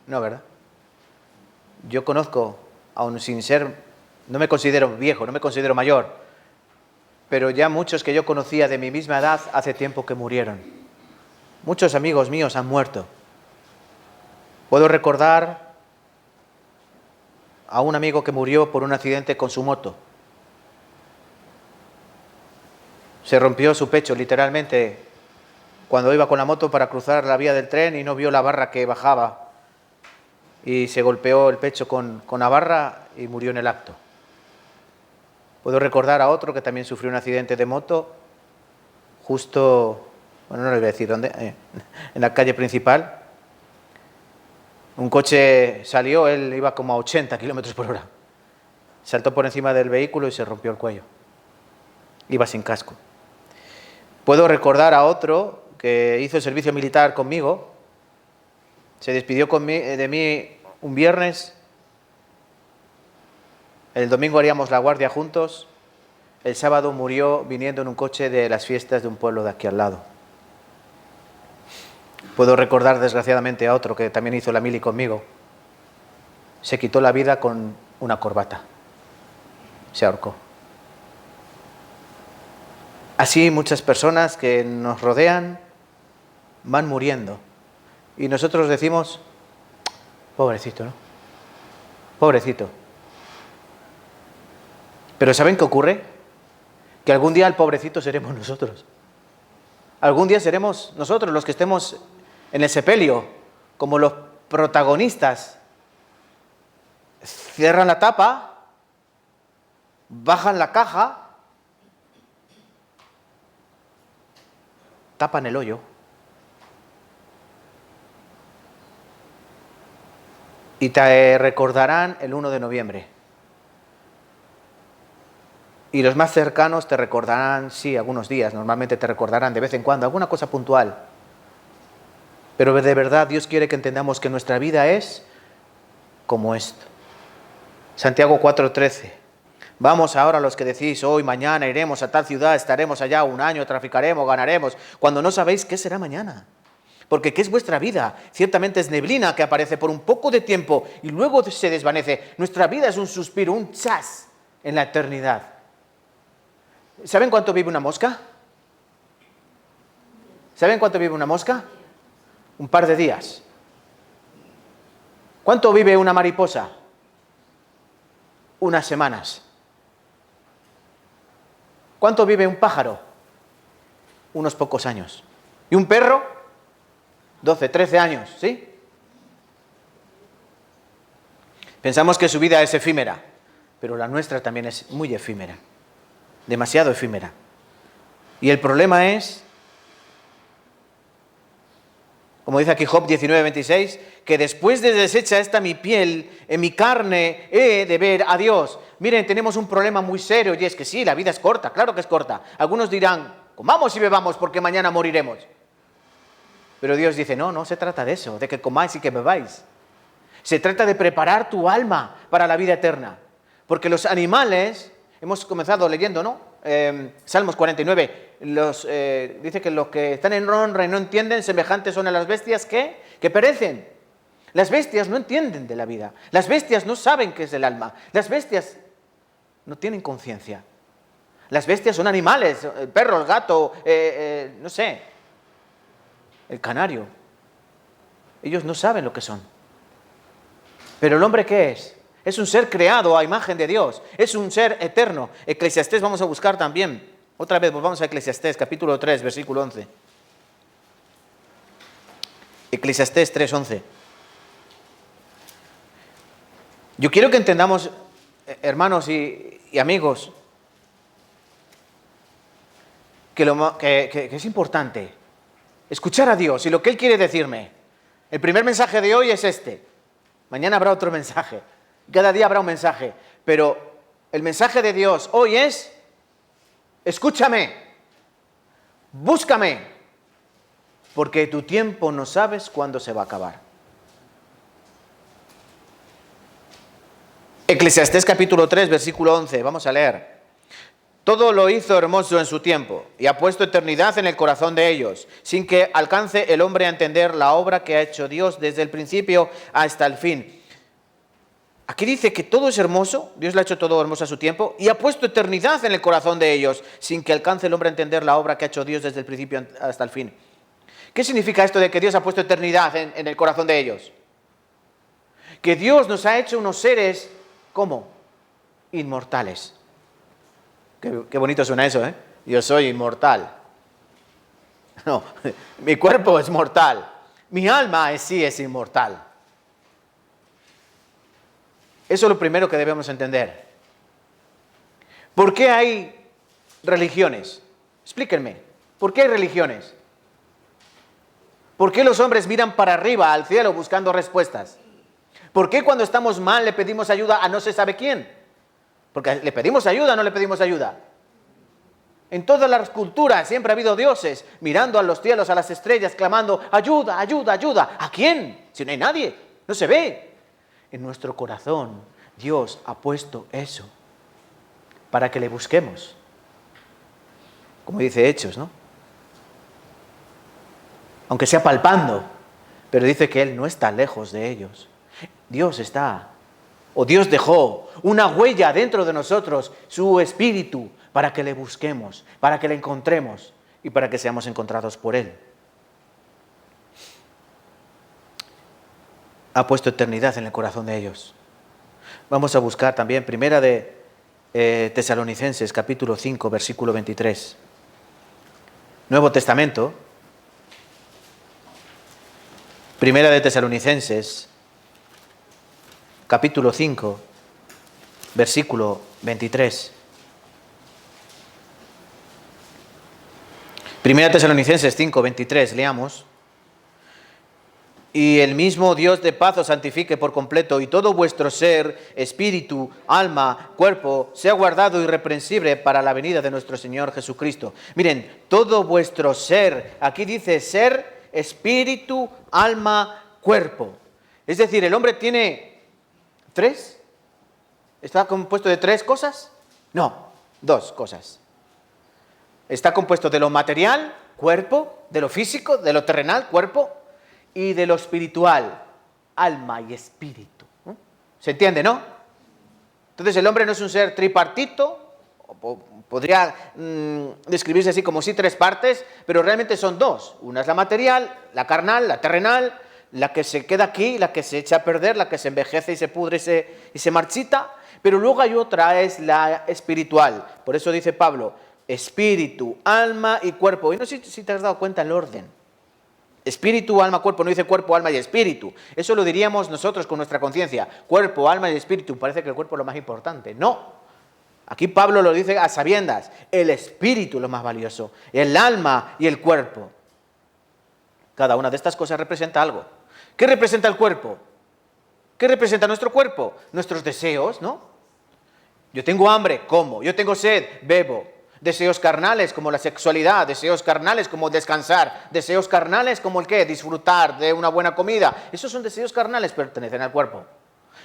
No, ¿verdad? Yo conozco, aun sin ser, no me considero viejo, no me considero mayor, pero ya muchos que yo conocía de mi misma edad hace tiempo que murieron. Muchos amigos míos han muerto. Puedo recordar a un amigo que murió por un accidente con su moto. Se rompió su pecho, literalmente, cuando iba con la moto para cruzar la vía del tren y no vio la barra que bajaba. Y se golpeó el pecho con la barra y murió en el acto. Puedo recordar a otro que también sufrió un accidente de moto, justo, bueno, no les voy a decir dónde, en la calle principal. Un coche salió, él iba como a 80 kilómetros por hora. Saltó por encima del vehículo y se rompió el cuello. Iba sin casco. Puedo recordar a otro que hizo el servicio militar conmigo. Se despidió de mí un viernes. El domingo haríamos la guardia juntos. El sábado murió viniendo en un coche de las fiestas de un pueblo de aquí al lado. Puedo recordar desgraciadamente a otro que también hizo la mili conmigo. Se quitó la vida con una corbata. Se ahorcó. Así muchas personas que nos rodean van muriendo. Y nosotros decimos, pobrecito, ¿no? Pobrecito. Pero ¿saben qué ocurre? Que algún día el pobrecito seremos nosotros. Algún día seremos nosotros los que estemos en el sepelio, como los protagonistas. Cierran la tapa, bajan la caja, tapan el hoyo y te recordarán el 1 de noviembre. Y los más cercanos te recordarán, sí, algunos días, normalmente te recordarán de vez en cuando, alguna cosa puntual. Pero de verdad Dios quiere que entendamos que nuestra vida es como esto. Santiago 4:13. Vamos ahora los que decís, hoy, mañana iremos a tal ciudad, estaremos allá un año, traficaremos, ganaremos, cuando no sabéis qué será mañana. Porque ¿qué es vuestra vida? Ciertamente es neblina que aparece por un poco de tiempo y luego se desvanece. Nuestra vida es un suspiro, un chas en la eternidad. ¿Saben cuánto vive una mosca? ¿Saben cuánto vive una mosca? Un par de días. ¿Cuánto vive una mariposa? Unas semanas. ¿Cuánto vive un pájaro? Unos pocos años. ¿Y un perro? 12, 13 años, ¿sí? Pensamos que su vida es efímera, pero la nuestra también es muy efímera. Demasiado efímera. Y el problema es, como dice aquí Job 19:26, que después de deshecha esta mi piel, en mi carne he de ver a Dios. Miren, tenemos un problema muy serio y es que sí, la vida es corta, claro que es corta. Algunos dirán, comamos y bebamos porque mañana moriremos. Pero Dios dice, no, no se trata de eso, de que comáis y que bebáis. Se trata de preparar tu alma para la vida eterna. Porque los animales, hemos comenzado leyendo, ¿no? Salmos 49, dice que los que están en honra y no entienden, semejantes son a las bestias que perecen. Las bestias no entienden de la vida. Las bestias no saben qué es el alma. Las bestias no tienen conciencia. Las bestias son animales, el perro, el gato, no sé, el canario. Ellos no saben lo que son. Pero el hombre, ¿qué es? Es un ser creado a imagen de Dios. Es un ser eterno. Eclesiastés vamos a buscar también. Otra vez volvamos a Eclesiastés, capítulo 3, versículo 11. Eclesiastés 3:11. Yo quiero que entendamos, hermanos y amigos, que es importante escuchar a Dios y lo que Él quiere decirme. El primer mensaje de hoy es este. Mañana habrá otro mensaje. Cada día habrá un mensaje. Pero el mensaje de Dios hoy es: escúchame, búscame, porque tu tiempo no sabes cuándo se va a acabar. Eclesiastés capítulo 3, versículo 11. Vamos a leer. Todo lo hizo hermoso en su tiempo y ha puesto eternidad en el corazón de ellos, sin que alcance el hombre a entender la obra que ha hecho Dios desde el principio hasta el fin. Aquí dice que todo es hermoso, Dios le ha hecho todo hermoso a su tiempo y ha puesto eternidad en el corazón de ellos, sin que alcance el hombre a entender la obra que ha hecho Dios desde el principio hasta el fin. ¿Qué significa esto de que Dios ha puesto eternidad en el corazón de ellos? Que Dios nos ha hecho unos seres, ¿cómo? Inmortales. Qué bonito suena eso, ¿eh? Yo soy inmortal. No, mi cuerpo es mortal. Mi alma sí es inmortal. Eso es lo primero que debemos entender. ¿Por qué hay religiones? Explíquenme. ¿Por qué hay religiones? ¿Por qué los hombres miran para arriba, al cielo, buscando respuestas? ¿Por qué cuando estamos mal le pedimos ayuda a no se sabe quién? Porque le pedimos ayuda, no le pedimos ayuda. En todas las culturas siempre ha habido dioses mirando a los cielos, a las estrellas, clamando: ayuda, ayuda, ayuda. ¿A quién? Si no hay nadie, no se ve. En nuestro corazón Dios ha puesto eso para que le busquemos. Como dice Hechos, ¿no? Aunque sea palpando, pero dice que Él no está lejos de ellos. Dios está, o Dios dejó una huella dentro de nosotros, su espíritu, para que le busquemos, para que le encontremos y para que seamos encontrados por Él. Ha puesto eternidad en el corazón de ellos. Vamos a buscar también Primera de Tesalonicenses, capítulo 5, versículo 23. Nuevo Testamento. Primera de Tesalonicenses, capítulo 5, versículo 23. Primera de Tesalonicenses 5, 23, leamos. Y el mismo Dios de paz os santifique por completo, y todo vuestro ser, espíritu, alma, cuerpo, sea guardado irreprensible para la venida de nuestro Señor Jesucristo. Miren, todo vuestro ser, aquí dice ser, espíritu, alma, cuerpo. Es decir, el hombre tiene ¿tres? ¿Está compuesto de tres cosas? No, dos cosas. Está compuesto de lo material, cuerpo, de lo físico, de lo terrenal, cuerpo, y de lo espiritual, alma y espíritu. ¿Se entiende, no? Entonces el hombre no es un ser tripartito, podría describirse así como si tres partes, pero realmente son dos. Una es la material, la carnal, la terrenal, la que se queda aquí, la que se echa a perder, la que se envejece y se pudre y se marchita, pero luego hay otra, es la espiritual. Por eso dice Pablo, espíritu, alma y cuerpo. Y no sé si te has dado cuenta el orden. Espíritu, alma, cuerpo, no dice cuerpo, alma y espíritu. Eso lo diríamos nosotros con nuestra conciencia. Cuerpo, alma y espíritu. Parece que el cuerpo es lo más importante. No. Aquí Pablo lo dice a sabiendas. El espíritu es lo más valioso. El alma y el cuerpo. Cada una de estas cosas representa algo. ¿Qué representa el cuerpo? ¿Qué representa nuestro cuerpo? Nuestros deseos, ¿no? Yo tengo hambre, como. Yo tengo sed, bebo. Deseos carnales como la sexualidad, deseos carnales como descansar, deseos carnales como el qué, disfrutar de una buena comida. Esos son deseos carnales, pertenecen al cuerpo.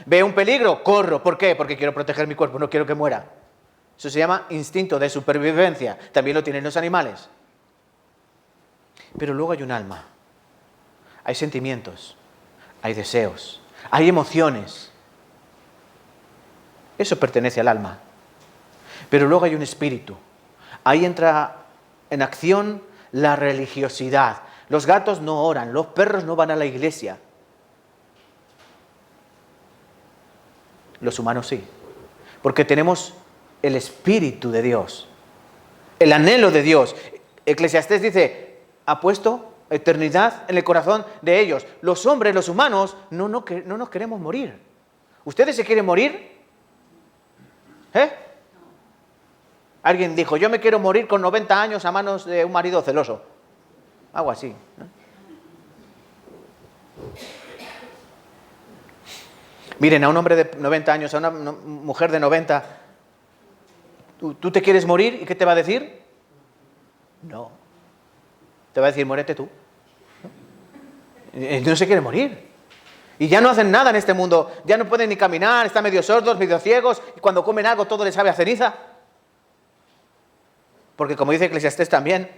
Veo un peligro, corro. ¿Por qué? Porque quiero proteger mi cuerpo, no quiero que muera. Eso se llama instinto de supervivencia. También lo tienen los animales. Pero luego hay un alma. Hay sentimientos, hay deseos, hay emociones. Eso pertenece al alma. Pero luego hay un espíritu. Ahí entra en acción la religiosidad. Los gatos no oran, los perros no van a la iglesia. Los humanos sí, porque tenemos el Espíritu de Dios, el anhelo de Dios. Eclesiastés dice, ha puesto eternidad en el corazón de ellos. Los hombres, los humanos, no nos queremos morir. ¿Ustedes se quieren morir? ¿Eh? Alguien dijo, yo me quiero morir con 90 años a manos de un marido celoso. Algo así, ¿no? Miren, a un hombre de 90 años, a una mujer de 90, ¿tú te quieres morir? ¿Y qué te va a decir? No. Te va a decir, muérete tú. No se quiere morir. Y ya no hacen nada en este mundo. Ya no pueden ni caminar, están medio sordos, medio ciegos. Y cuando comen algo todo les sabe a ceniza. Porque como dice Eclesiastés también,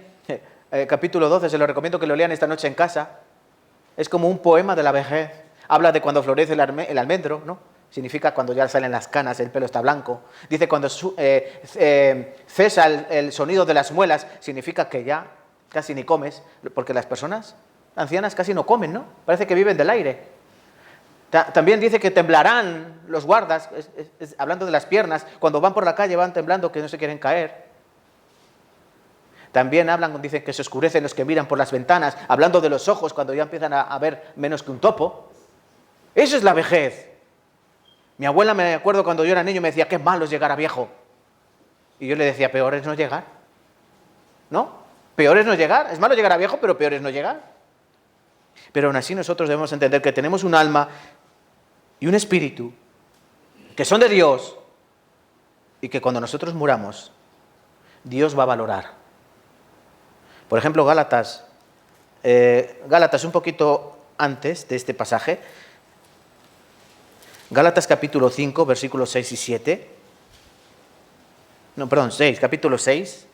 capítulo 12, se lo recomiendo que lo lean esta noche en casa. Es como un poema de la vejez. Habla de cuando florece el almendro, ¿no? Significa cuando ya salen las canas, el pelo está blanco. Dice cuando cesa el sonido de las muelas, significa que ya casi ni comes, porque las personas ancianas casi no comen, ¿no? Parece que viven del aire. También dice que temblarán los guardas, hablando de las piernas, cuando van por la calle van temblando que no se quieren caer. También dicen que se oscurecen los que miran por las ventanas, hablando de los ojos cuando ya empiezan a ver menos que un topo. Eso es la vejez. Mi abuela, me acuerdo cuando yo era niño, me decía, qué malo es llegar a viejo. Y yo le decía, peor es no llegar. ¿No? Peor es no llegar. Es malo llegar a viejo, pero peor es no llegar. Pero aún así nosotros debemos entender que tenemos un alma y un espíritu que son de Dios y que cuando nosotros muramos, Dios va a valorar. Por ejemplo, Gálatas un poquito antes de este pasaje, Gálatas capítulo 5, versículos 6 y 7. No, perdón, 6, capítulo 6.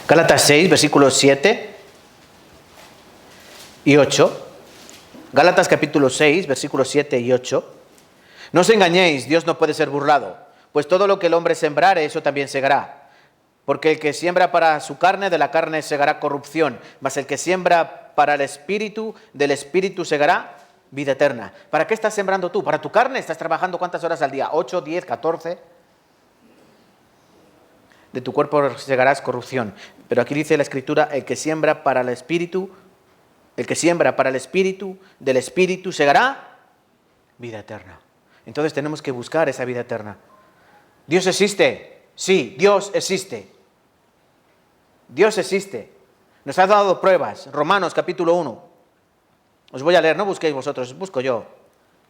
Gálatas 6, versículos 7 y 8. Gálatas capítulo 6, versículos 7 y 8. No os engañéis, Dios no puede ser burlado, pues todo lo que el hombre sembrare, eso también segará. Porque el que siembra para su carne, de la carne segará corrupción, mas el que siembra para el espíritu, del espíritu segará vida eterna. ¿Para qué estás sembrando tú? ¿Para tu carne? ¿Estás trabajando cuántas horas al día? ¿8, 10, 14? De tu cuerpo segarás corrupción. Pero aquí dice la Escritura, el que siembra para el espíritu, del espíritu segará vida eterna. Entonces tenemos que buscar esa vida eterna. ¿Dios existe? Sí, Dios existe. Dios existe. Nos ha dado pruebas. Romanos capítulo 1. Os voy a leer, no busquéis vosotros, busco yo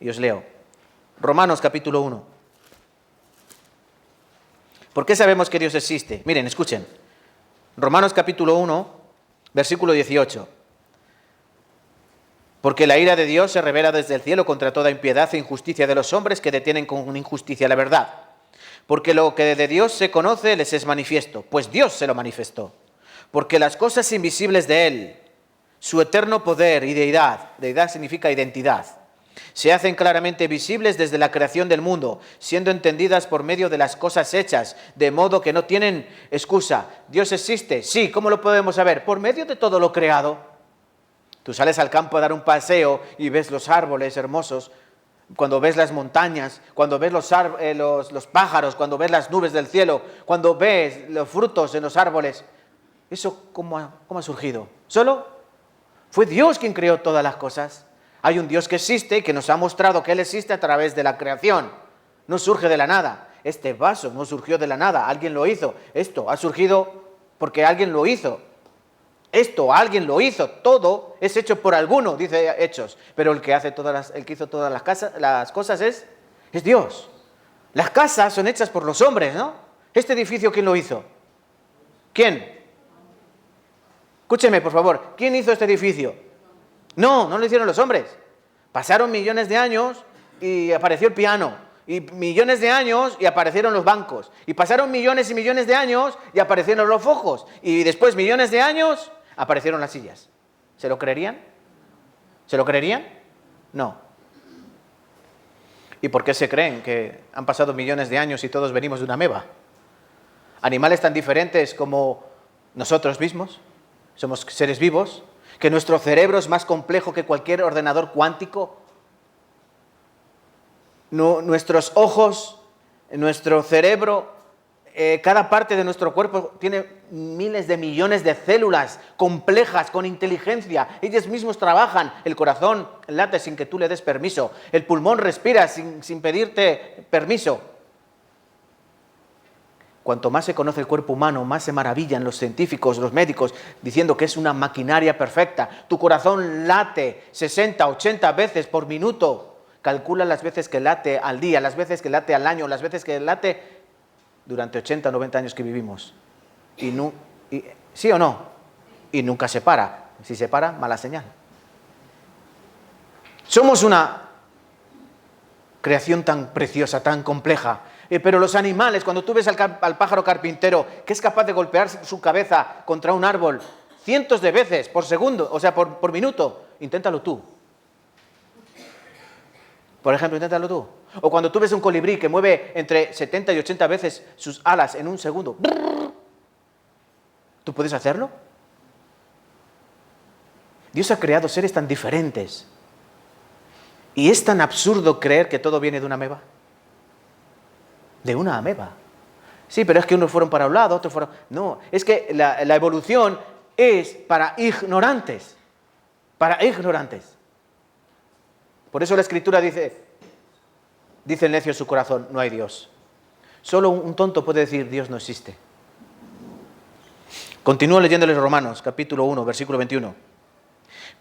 y os leo. Romanos capítulo 1. ¿Por qué sabemos que Dios existe? Miren, escuchen. Romanos capítulo 1, versículo 18. Porque la ira de Dios se revela desde el cielo contra toda impiedad e injusticia de los hombres que detienen con injusticia la verdad. Porque lo que de Dios se conoce les es manifiesto, pues Dios se lo manifestó. Porque las cosas invisibles de Él, su eterno poder y deidad significa identidad, se hacen claramente visibles desde la creación del mundo, siendo entendidas por medio de las cosas hechas, de modo que no tienen excusa. ¿Dios existe? Sí. ¿Cómo lo podemos saber? Por medio de todo lo creado. Tú sales al campo a dar un paseo y ves los árboles hermosos, cuando ves las montañas, cuando ves los pájaros, cuando ves las nubes del cielo, cuando ves los frutos en los árboles. ¿Eso cómo ha surgido? ¿Solo? Fue Dios quien creó todas las cosas. Hay un Dios que existe y que nos ha mostrado que Él existe a través de la creación. No surge de la nada. Este vaso no surgió de la nada, alguien lo hizo. Esto ha surgido porque alguien lo hizo. Esto alguien lo hizo. Todo es hecho por alguno, dice Hechos. Pero el que hizo todas las cosas es Dios. Las casas son hechas por los hombres, ¿no? ¿Este edificio quién lo hizo? ¿Quién? Escúcheme, por favor. ¿Quién hizo este edificio? No lo hicieron los hombres. Pasaron millones de años y apareció el piano. Y millones de años y aparecieron los bancos. Y pasaron millones y millones de años y aparecieron los focos. Y después millones de años aparecieron las sillas. ¿Se lo creerían? ¿Se lo creerían? No. ¿Y por qué se creen que han pasado millones de años y todos venimos de una ameba? Animales tan diferentes como nosotros mismos. Somos seres vivos. Que nuestro cerebro es más complejo que cualquier ordenador cuántico. Nuestros ojos, nuestro cerebro cada parte de nuestro cuerpo tiene miles de millones de células complejas, con inteligencia. Ellos mismos trabajan. El corazón late sin que tú le des permiso. El pulmón respira sin pedirte permiso. Cuanto más se conoce el cuerpo humano, más se maravillan los científicos, los médicos, diciendo que es una maquinaria perfecta. Tu corazón late 60, 80 veces por minuto. Calcula las veces que late al día, las veces que late al año, las veces que late durante 80 o 90 años que vivimos. ¿Sí o no? Y nunca se para. Si se para, mala señal. Somos una creación tan preciosa, tan compleja. Pero los animales, cuando tú ves al pájaro carpintero, que es capaz de golpear su cabeza contra un árbol cientos de veces por segundo, o sea, por minuto, inténtalo tú. Por ejemplo, inténtalo tú. O cuando tú ves un colibrí que mueve entre 70 y 80 veces sus alas en un segundo. ¿Tú puedes hacerlo? Dios ha creado seres tan diferentes. Y es tan absurdo creer que todo viene de una ameba. De una ameba. Sí, pero es que unos fueron para un lado, otros fueron... No, es que la evolución es para ignorantes. Para ignorantes. Por eso la Escritura dice el necio en su corazón, no hay Dios. Solo un tonto puede decir, Dios no existe. Continúo leyéndoles Romanos, capítulo 1, versículo 21.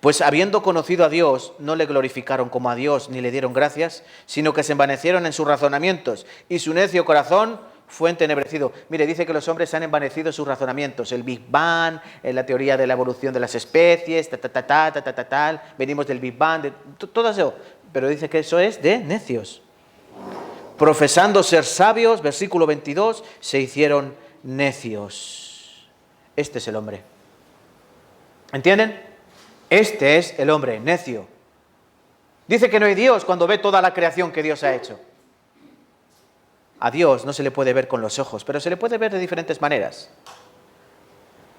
Pues habiendo conocido a Dios, no le glorificaron como a Dios, ni le dieron gracias, sino que se envanecieron en sus razonamientos, y su necio corazón fue entenebrecido. Mire, dice que los hombres han envanecido sus razonamientos. El Big Bang, la teoría de la evolución de las especies, venimos del Big Bang, todo eso. Pero dice que eso es de necios. Profesando ser sabios, versículo 22, se hicieron necios. Este es el hombre. ¿Entienden? Este es el hombre necio. Dice que no hay Dios cuando ve toda la creación que Dios ha hecho. A Dios no se le puede ver con los ojos, pero se le puede ver de diferentes maneras.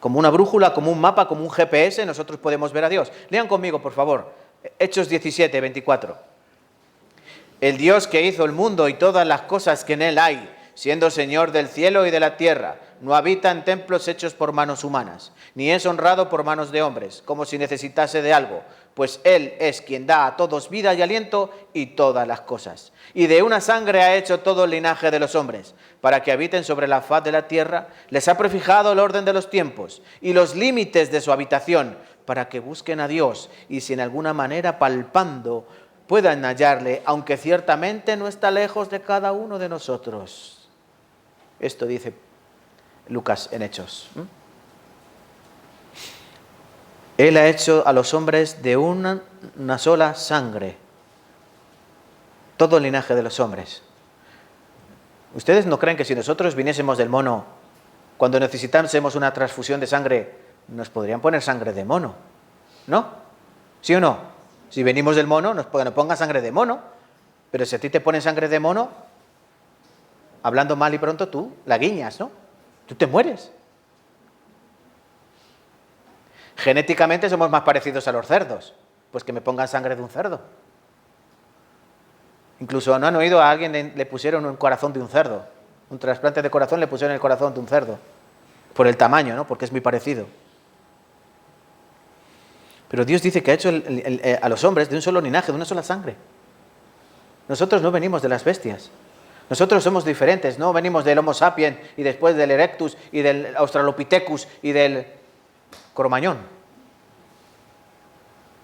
Como una brújula, como un mapa, como un GPS, nosotros podemos ver a Dios. Lean conmigo, por favor. Hechos 17, 24. El Dios que hizo el mundo y todas las cosas que en él hay, siendo Señor del cielo y de la tierra, no habita en templos hechos por manos humanas, ni es honrado por manos de hombres, como si necesitase de algo, pues Él es quien da a todos vida y aliento y todas las cosas. Y de una sangre ha hecho todo el linaje de los hombres, para que habiten sobre la faz de la tierra, les ha prefijado el orden de los tiempos y los límites de su habitación, para que busquen a Dios y si en alguna manera palpando puedan hallarle, aunque ciertamente no está lejos de cada uno de nosotros. Esto dice Lucas en Hechos. Él ha hecho a los hombres de una sola sangre. Todo el linaje de los hombres. ¿Ustedes no creen que si nosotros viniésemos del mono, cuando necesitásemos una transfusión de sangre, nos podrían poner sangre de mono? ¿No? ¿Sí o no? Si venimos del mono, nos pongan sangre de mono. Pero si a ti te ponen sangre de mono, hablando mal y pronto, tú la guiñas, ¿no? Tú te mueres. Genéticamente somos más parecidos a los cerdos. Pues que me pongan sangre de un cerdo. Incluso, ¿no han oído a alguien le pusieron un corazón de un cerdo? Un trasplante de corazón le pusieron el corazón de un cerdo. Por el tamaño, ¿no? Porque es muy parecido. Pero Dios dice que ha hecho a los hombres de un solo linaje, de una sola sangre. Nosotros no venimos de las bestias. Nosotros somos diferentes, no venimos del Homo sapiens y después del Erectus y del Australopithecus y del Cromañón.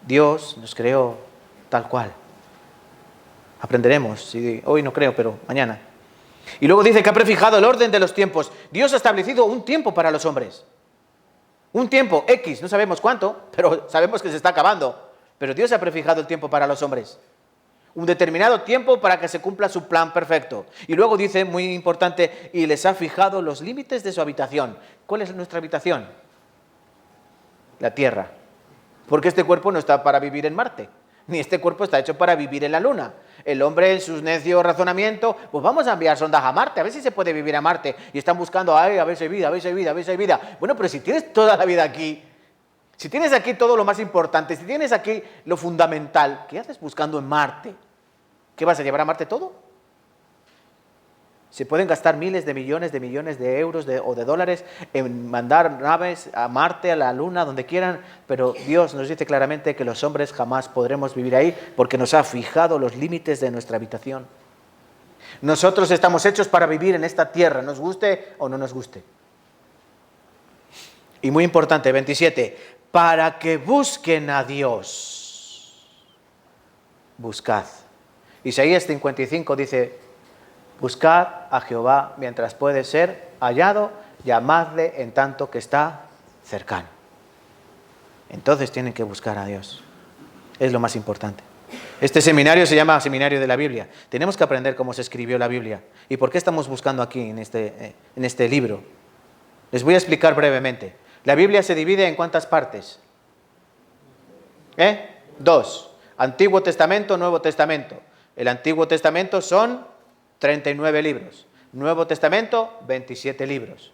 Dios nos creó tal cual. Aprenderemos, hoy no creo, pero mañana. Y luego dice que ha prefijado el orden de los tiempos. Dios ha establecido un tiempo para los hombres. Un tiempo X, no sabemos cuánto, pero sabemos que se está acabando. Pero Dios ha prefijado el tiempo para los hombres. Un determinado tiempo para que se cumpla su plan perfecto. Y luego dice, muy importante, y les ha fijado los límites de su habitación. ¿Cuál es nuestra habitación? La Tierra. Porque este cuerpo no está para vivir en Marte, ni este cuerpo está hecho para vivir en la Luna. El hombre en sus necios razonamientos, pues vamos a enviar sondas a Marte, a ver si se puede vivir a Marte. Y están buscando, a ver si hay vida, a ver si hay vida, a ver si hay vida. Bueno, pero si tienes toda la vida aquí, si tienes aquí todo lo más importante, si tienes aquí lo fundamental, ¿qué haces buscando en Marte? ¿Qué vas a llevar a Marte todo? Se pueden gastar miles de millones de euros o de dólares en mandar naves a Marte, a la Luna, donde quieran, pero Dios nos dice claramente que los hombres jamás podremos vivir ahí porque nos ha fijado los límites de nuestra habitación. Nosotros estamos hechos para vivir en esta tierra, nos guste o no nos guste. Y muy importante, 27, para que busquen a Dios. Buscad. Isaías 55 dice: buscad a Jehová mientras puede ser hallado, llamadle en tanto que está cercano. Entonces tienen que buscar a Dios. Es lo más importante. Este seminario se llama Seminario de la Biblia. Tenemos que aprender cómo se escribió la Biblia. ¿Y por qué estamos buscando aquí en este libro? Les voy a explicar brevemente. La Biblia se divide en ¿cuántas partes? 2. Antiguo Testamento, Nuevo Testamento. El Antiguo Testamento son 39 libros. Nuevo Testamento, 27 libros.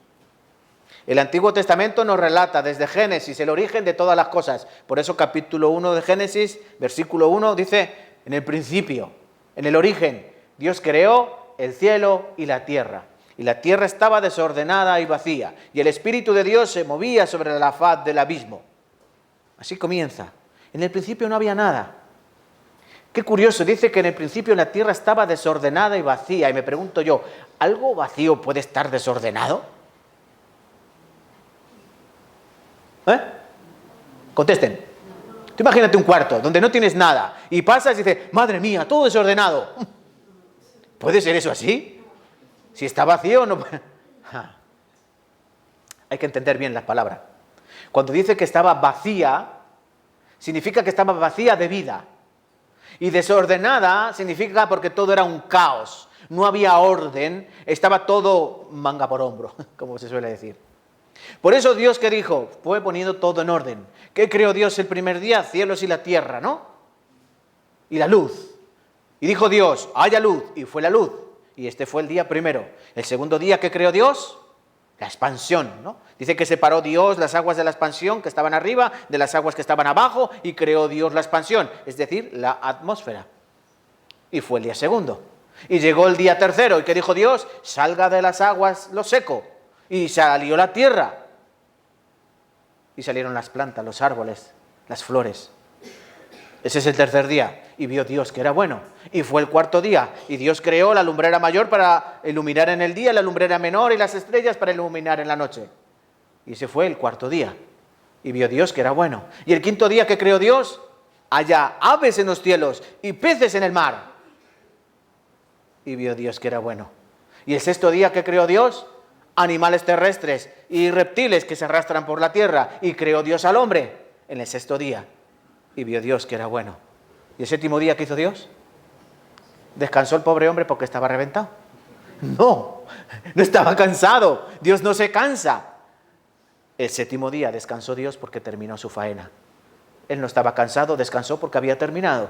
El Antiguo Testamento nos relata desde Génesis el origen de todas las cosas. Por eso capítulo 1 de Génesis, versículo 1, dice: en el principio, en el origen, Dios creó el cielo y la tierra. Y la tierra estaba desordenada y vacía, y el Espíritu de Dios se movía sobre la faz del abismo. Así comienza. En el principio no había nada. Qué curioso, dice que en el principio la tierra estaba desordenada y vacía. Y me pregunto yo, ¿algo vacío puede estar desordenado? Contesten. Tú imagínate un cuarto donde no tienes nada y pasas y dices: madre mía, todo desordenado. ¿Puede ser eso así? Si está vacío, no. Hay que entender bien las palabras. Cuando dice que estaba vacía, significa que estaba vacía de vida. Y desordenada significa porque todo era un caos. No había orden, estaba todo manga por hombro, como se suele decir. Por eso Dios, ¿qué dijo? Fue poniendo todo en orden. ¿Qué creó Dios el primer día? Cielos y la tierra, ¿no? Y la luz. Y dijo Dios: haya luz, y fue la luz. Y este fue el día primero. El segundo día, ¿qué creó Dios? La expansión, ¿no? Dice que separó Dios las aguas de la expansión que estaban arriba de las aguas que estaban abajo, y creó Dios la expansión, es decir, la atmósfera. Y fue el día segundo. Y llegó el día tercero, ¿y qué dijo Dios? Salga de las aguas lo seco. Y salió la tierra. Y salieron las plantas, los árboles, las flores. Ese es el tercer día. Y vio Dios que era bueno. Y fue el cuarto día. Y Dios creó la lumbrera mayor para iluminar en el día, la lumbrera menor y las estrellas para iluminar en la noche. Y ese fue el cuarto día. Y vio Dios que era bueno. Y el quinto día, que creó Dios, haya aves en los cielos y peces en el mar. Y vio Dios que era bueno. Y el sexto día, que creó Dios, animales terrestres y reptiles que se arrastran por la tierra. Y creó Dios al hombre en el sexto día. Y vio Dios que era bueno. ¿Y el séptimo día qué hizo Dios? ¿Descansó el pobre hombre porque estaba reventado? No estaba cansado. Dios no se cansa. El séptimo día descansó Dios porque terminó su faena. Él no estaba cansado, descansó porque había terminado.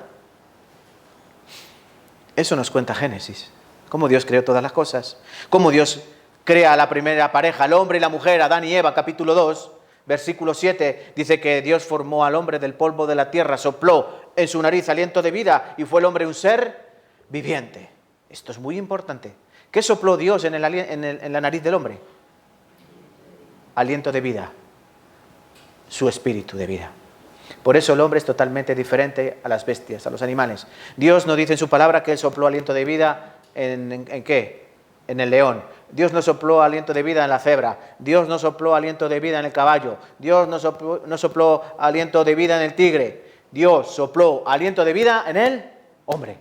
Eso nos cuenta Génesis. Cómo Dios creó todas las cosas. Cómo Dios crea a la primera pareja, el hombre y la mujer, Adán y Eva, capítulo 2. Versículo 7 dice que Dios formó al hombre del polvo de la tierra, sopló en su nariz aliento de vida y fue el hombre un ser viviente. Esto es muy importante. ¿Qué sopló Dios en la nariz del hombre? Aliento de vida, su espíritu de vida. Por eso el hombre es totalmente diferente a las bestias, a los animales. Dios nos dice en su palabra que Él sopló aliento de vida ¿en qué? En el león. Dios no sopló aliento de vida en la cebra. Dios no sopló aliento de vida en el caballo. Dios no sopló aliento de vida en el tigre. Dios sopló aliento de vida en el hombre.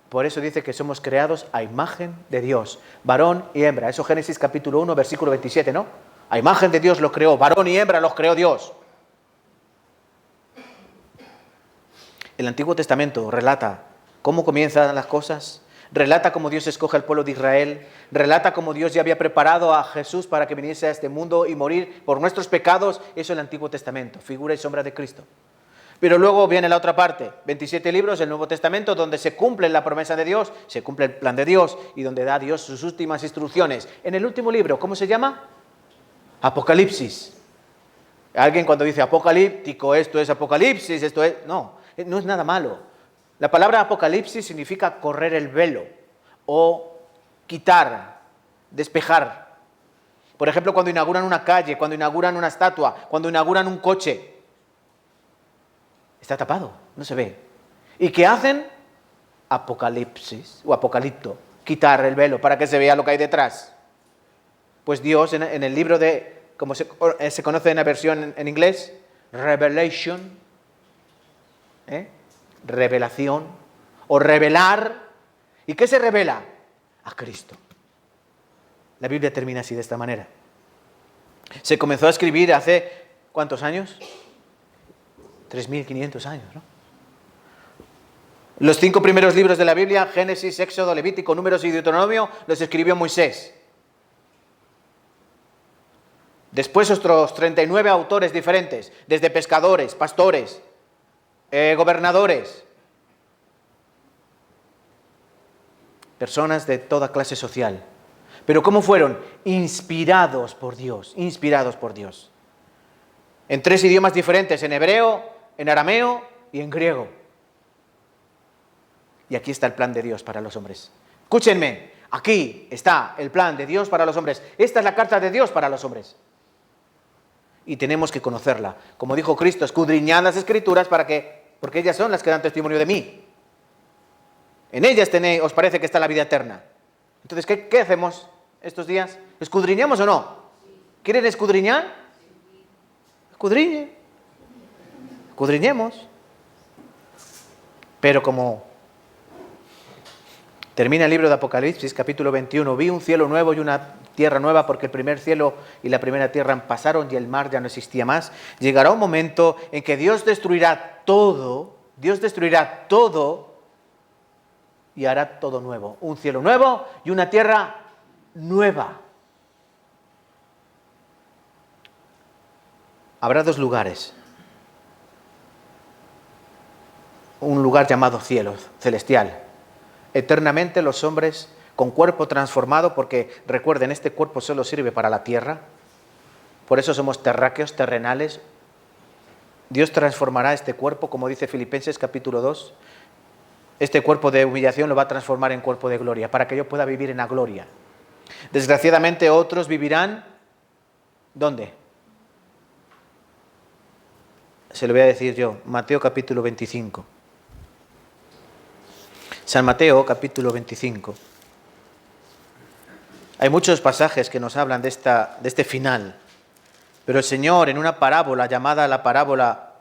Por eso dice que somos creados a imagen de Dios, varón y hembra. Eso Génesis capítulo 1, versículo 27, ¿no? A imagen de Dios los creó, varón y hembra los creó Dios. El Antiguo Testamento relata cómo comienzan las cosas. Relata cómo Dios escoge al pueblo de Israel. Relata cómo Dios ya había preparado a Jesús para que viniese a este mundo y morir por nuestros pecados. Eso es el Antiguo Testamento, figura y sombra de Cristo. Pero luego viene la otra parte, 27 libros del Nuevo Testamento, donde se cumple la promesa de Dios, se cumple el plan de Dios y donde da Dios sus últimas instrucciones. En el último libro, ¿cómo se llama? Apocalipsis. Alguien cuando dice apocalíptico, esto es Apocalipsis, esto es... No es nada malo. La palabra Apocalipsis significa correr el velo. o quitar, despejar. Por ejemplo, cuando inauguran una calle, cuando inauguran una estatua, cuando inauguran un coche. Está tapado, no se ve. ¿Y qué hacen? Apocalipsis o apocalipto. Quitar el velo para que se vea lo que hay detrás. Pues Dios en el libro de, como se conoce en la versión en inglés, Revelation, revelación o revelar. ¿Y qué se revela? A Cristo. La Biblia termina así, de esta manera. Se comenzó a escribir hace, ¿cuántos años? 3.500 años, ¿no? Los 5 primeros libros de la Biblia, Génesis, Éxodo, Levítico, Números y Deuteronomio, los escribió Moisés. Después otros 39 autores diferentes, desde pescadores, pastores, gobernadores, personas de toda clase social. Pero ¿cómo fueron? Inspirados por Dios, inspirados por Dios. En 3 idiomas diferentes, en hebreo, en arameo y en griego. Y aquí está el plan de Dios para los hombres. Escúchenme, aquí está el plan de Dios para los hombres. Esta es la carta de Dios para los hombres. Y tenemos que conocerla. Como dijo Cristo, escudriñad las Escrituras porque ellas son las que dan testimonio de mí. En ellas os parece que está la vida eterna. Entonces, ¿qué hacemos estos días? ¿Escudriñamos o no? ¿Quieren escudriñar? Escudriñemos. Pero como termina el libro de Apocalipsis, capítulo 21, vi un cielo nuevo y una tierra nueva, porque el primer cielo y la primera tierra pasaron y el mar ya no existía más. Llegará un momento en que Dios destruirá todo y hará todo nuevo. Un cielo nuevo y una tierra nueva. Habrá 2 lugares. Un lugar llamado cielo celestial. Eternamente los hombres con cuerpo transformado, porque recuerden, este cuerpo solo sirve para la tierra. Por eso somos terráqueos, terrenales. Dios transformará este cuerpo, como dice Filipenses capítulo 2. Este cuerpo de humillación lo va a transformar en cuerpo de gloria, para que yo pueda vivir en la gloria. Desgraciadamente otros vivirán, ¿dónde? Se lo voy a decir yo, Mateo capítulo 25. San Mateo capítulo 25. Hay muchos pasajes que nos hablan de este final, pero el Señor en una parábola llamada la parábola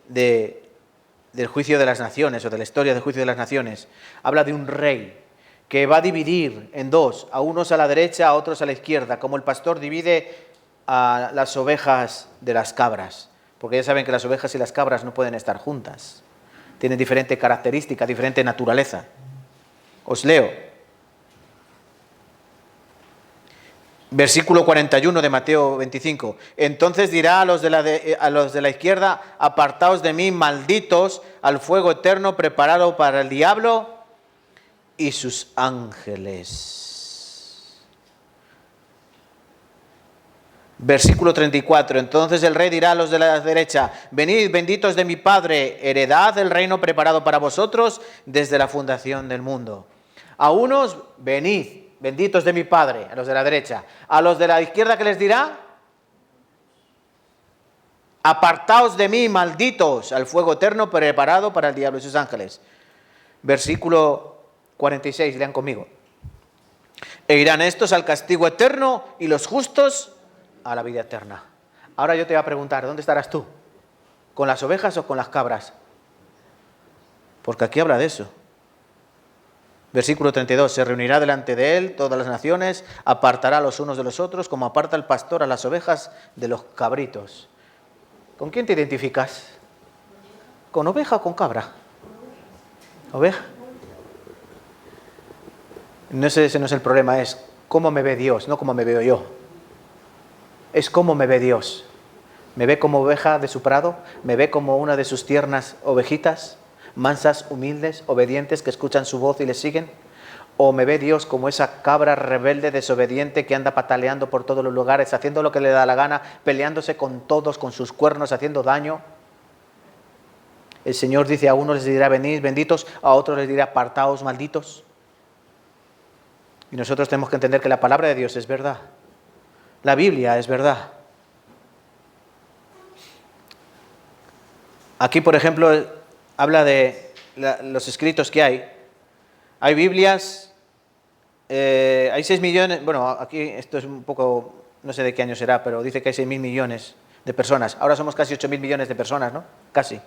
del juicio de las naciones, o de la historia del juicio de las naciones, habla de un rey que va a dividir en 2, a unos a la derecha, a otros a la izquierda, como el pastor divide a las ovejas de las cabras, porque ya saben que las ovejas y las cabras no pueden estar juntas, tienen diferente característica, diferente naturaleza. Os leo. Versículo 41 de Mateo 25. Entonces dirá a los de la izquierda: apartaos de mí, malditos, al fuego eterno preparado para el diablo y sus ángeles. Versículo 34. Entonces el rey dirá a los de la derecha: venid, benditos de mi Padre, heredad el reino preparado para vosotros desde la fundación del mundo. A unos, venid, benditos de mi Padre, a los de la derecha. A los de la izquierda, ¿qué les dirá? Apartaos de mí, malditos, al fuego eterno preparado para el diablo y sus ángeles. Versículo 46, lean conmigo. E irán estos al castigo eterno y los justos a la vida eterna. Ahora yo te voy a preguntar, ¿dónde estarás tú? ¿Con las ovejas o con las cabras? Porque aquí habla de eso. Versículo 32, se reunirá delante de él todas las naciones, apartará los unos de los otros, como aparta el pastor a las ovejas de los cabritos. ¿Con quién te identificas? ¿Con oveja o con cabra? ¿Oveja? No sé, ese no es el problema, es cómo me ve Dios, no cómo me veo yo. Es cómo me ve Dios. ¿Me ve como oveja de su prado? ¿Me ve como una de sus tiernas ovejitas? Mansas, humildes, obedientes, que escuchan su voz y le siguen. ¿O me ve Dios como esa cabra rebelde, desobediente, que anda pataleando por todos los lugares, haciendo lo que le da la gana, peleándose con todos, con sus cuernos, haciendo daño? El Señor dice: a unos les dirá venid benditos, a otros les dirá apartaos malditos. Y nosotros tenemos que entender que la palabra de Dios es verdad. La Biblia es verdad. Aquí, por ejemplo, habla de los escritos que hay. Hay Biblias, hay 6 millones, bueno, aquí esto es un poco, no sé de qué año será, pero dice que hay 6.000 millones de personas. Ahora somos casi 8.000 millones de personas, ¿no? Casi.